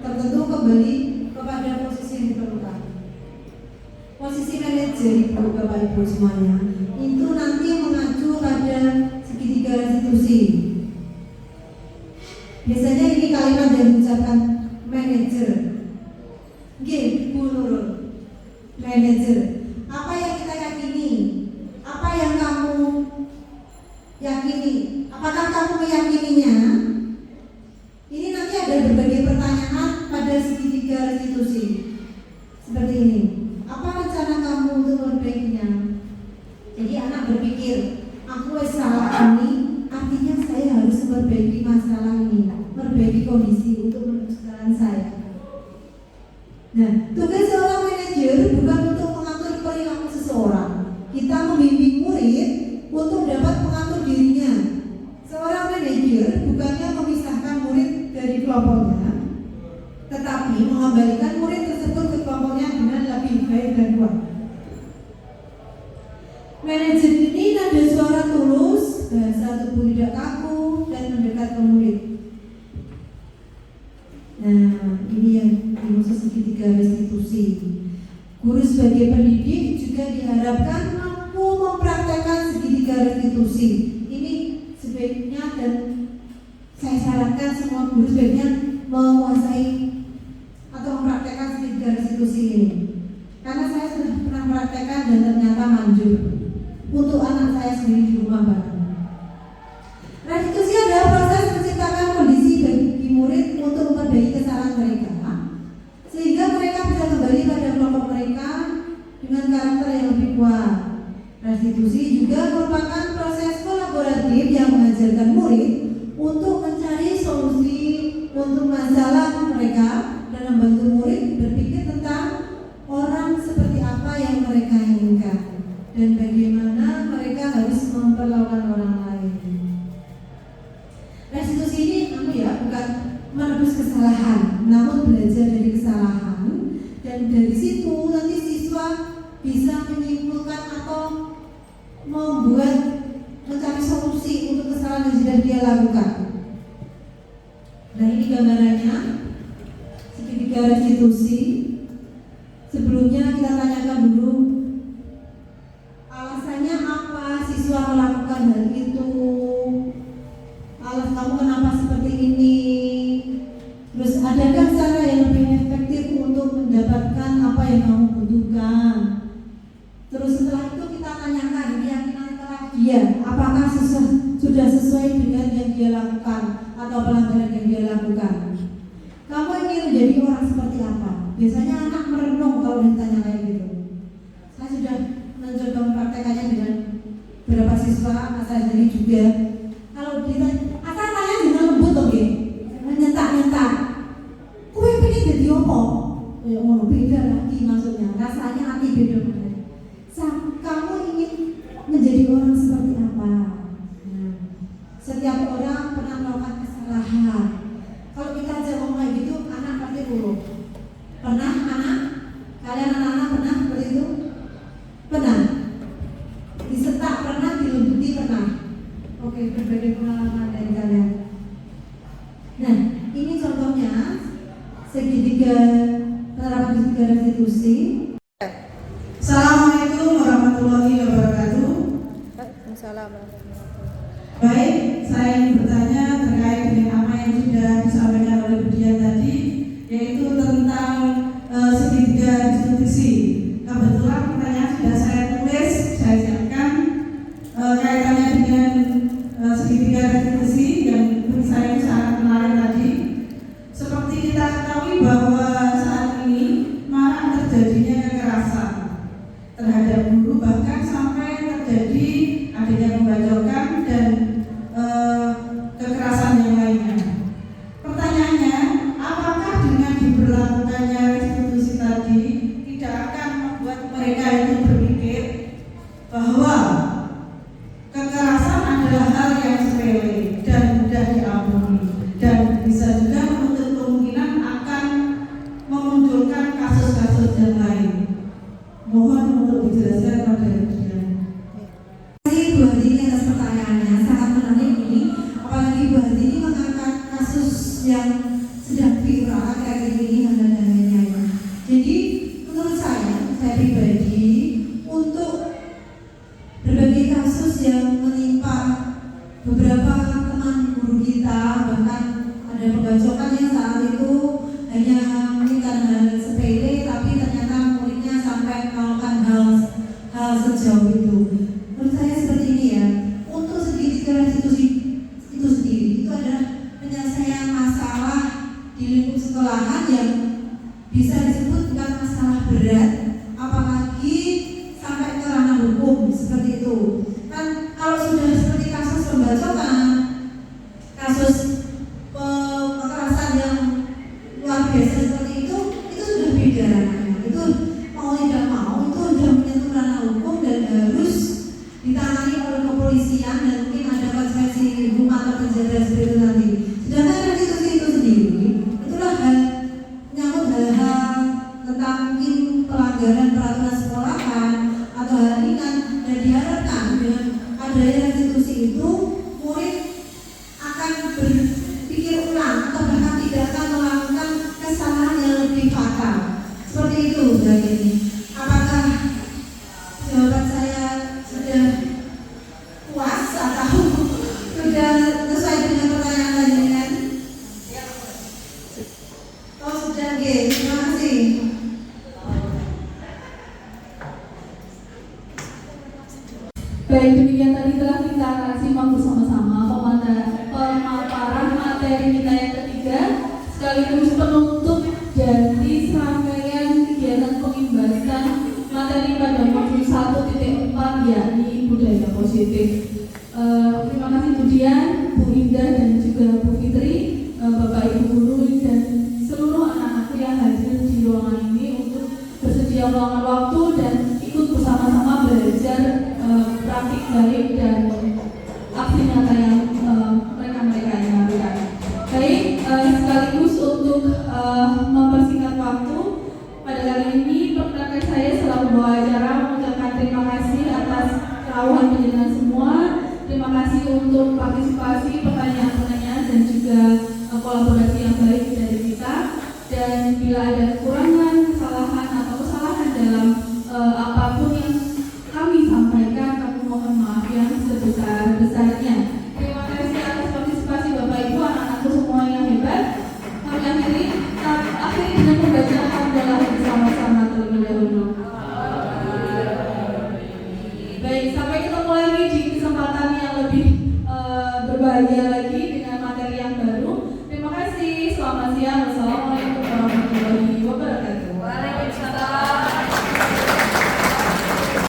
tertentu kembali kepada posisi yang diperlukan. Posisi manajer, Ibu Bapak Ibu semuanya, itu nanti mengacu pada segitiga restitusi. Biasanya ini kalimat yang diucapkan manajer. Bu Nurul, manajer. Apa yang kita yakini? Apa yang kamu yakini? Apakah kamu meyakininya? Ini nanti ada berbagai pertanyaan pada segitiga restitusi. Seperti ini. Apa rencana kamu untuk memperbaikinya? Jadi anak berpikir, aku salah ini, artinya saya harus memperbaiki masalah ini, memperbaiki kondisi untuk menuju jalan saya. Nah, tugas seorang manajer bukan untuk mengatur perilaku seseorang. Kita membimbing murid untuk dapat mengatur dirinya. Seorang manajer bukannya memisahkan murid dari kelompoknya, tetapi mengembalikan murid tersebut ke kelompoknya dengan lebih baik dan kuat. Manajer ini nada suara tulus, bahasa tubuh tidak kaku, dan mendekat ke murid. Nah, ini yang dimaksud segitiga restitusi. Guru sebagai pendidik juga diharapkan mampu mempraktekkan segitiga restitusi. Ini sebaiknya, dan saya sarankan semua guru sebaiknya menguasai atau mempraktekkan segitiga restitusi ini. Karena saya sudah pernah mempraktekkan dan ternyata manjur untuk anak saya sendiri di rumah bareng. Restitusi adalah proses menciptakan kondisi bagi murid untuk memperbaiki kesalahan mereka, sehingga mereka bisa kembali pada kelompok mereka dengan karakter yang lebih kuat. Restitusi juga merupakan proses kolaboratif yang mengajarkan murid untuk mencari solusi untuk masalah mereka dan membantu murid berpikir tentang orang seperti apa yang mereka inginkan dan bagaimana mereka harus memperlakukan orang lain. Restitusi ini bukan menebus kesalahan, namun belajar dari kesalahan, dan dari situ nanti siswa bisa menyimpulkan atau mencari solusi untuk kesalahan yang sudah dia lakukan. Nah, ini gambarannya segitiga restitusi. Sebelumnya kita tanyakan dulu alasannya apa siswa melakukan hal itu, alasan kamu kenapa seperti ini, terus adakah cara yang lebih efektif untuk mendapatkan apa yang kamu butuhkan. Terus setelah itu kita tanyakan keyakinan dia, apakah sudah sesuai dengan yang dia lakukan atau pelanggaran yang dia lakukan. Kamu ingin menjadi orang seperti apa? Biasanya anak merenung kalau ditanya kayak gitu. Saya sudah mencoba mempraktekannya dengan beberapa siswa, anak saya sendiri juga. Kalau ditanya, asal tanya dengan lembut dong, nyentak. Kue pengen jadi apa? Ya ngono beda lagi maksudnya. Rasanya hati beda. Kamu ingin menjadi orang seperti apa? Nah, setiap orang pernah melakukan kesalahan. Kalau kita jawab kayak gitu, anak pasti buruk. Pernah anak? Kalian anak-anak pernah seperti itu? Pernah? Disetak pernah, dilembuti pernah? Oke, berbagai pengalaman dari kalian. Nah, ini contohnya segitiga penerapan segitiga restitusi. Assalamualaikum warahmatullahi wabarakatuh. Baik, saya ingin bertanya terkait dengan apa yang sudah disampaikan oleh Bu Dian tadi, yaitu tentang segitiga restitusi. Kebetulan pertanyaan sudah saya tulis, saya siapkan kaitannya dengan segitiga restitusi yang bagi saya sangat menarik tadi. Seperti kita ketahui bahwa saat ini marak terjadinya kekerasan terhadap guru, bahkan sampai terjadi adanya pembacokan dan kekerasan yang lainnya. Pertanyaannya, apakah dengan sekolahan yang bisa disebut bukan masalah berat, apalagi sampai ke ranah hukum seperti itu. Kan kalau sudah seperti kasus pembacokan, kasus kekerasan yang luar biasa seperti itu sudah beda ranahnya. Itu mau tidak mau itu sudah menyentuh ranah hukum dan harus ditangani oleh kepolisian dan mungkin ada konsekuensi hukum atau penjara seperti itu nanti. Sedangkan restitusi itu sendiri itulah menyangkut hal-hal tentang mungkin pelanggaran peraturan sekolahan atau hal ringan, dan diharapkan dengan adanya restitusi itu murid akan berpikir ulang atau bahkan tidak akan melakukan kesalahan yang lebih fatal. Seperti itu berarti ini. Apakah jawaban saya sudah puas atau sudah sesuai dengan pertanyaan tadi kan? Oh sudah, oke, terima kasih. Baik, demikian tadi telah kita simak bersama-sama pemaparan materi kita yang ketiga sekaligus penutup dari serangkaian kegiatan pengimbasan materi pada modul 1.4 yakni budaya positif. Terima kasih Bu Dian, Bu Indah dan juga Bu Fitri, Bapak Ibu guru dan seluruh anak-anakku yang hadir di ruangan ini untuk bersedia meluangkan waktu dan ikut bersama-sama belajar praktik baik dan aksi nyata yang mereka yang lakukan. Baik, sekaligus untuk mempersingkat waktu, pada kali ini perkenalkan saya selaku pembawa acara mengucapkan terima kasih atas kerawahan penjelasan semua. Terima kasih untuk partisipasi, pertanyaan-pertanyaan dan juga kolaborasi yang baik dari kita. Dan bila ada kekurangan, kesalahan atau kesalahan dalam apapun yang kami sampaikan, kami mohon maaf yang sebesar-besarnya.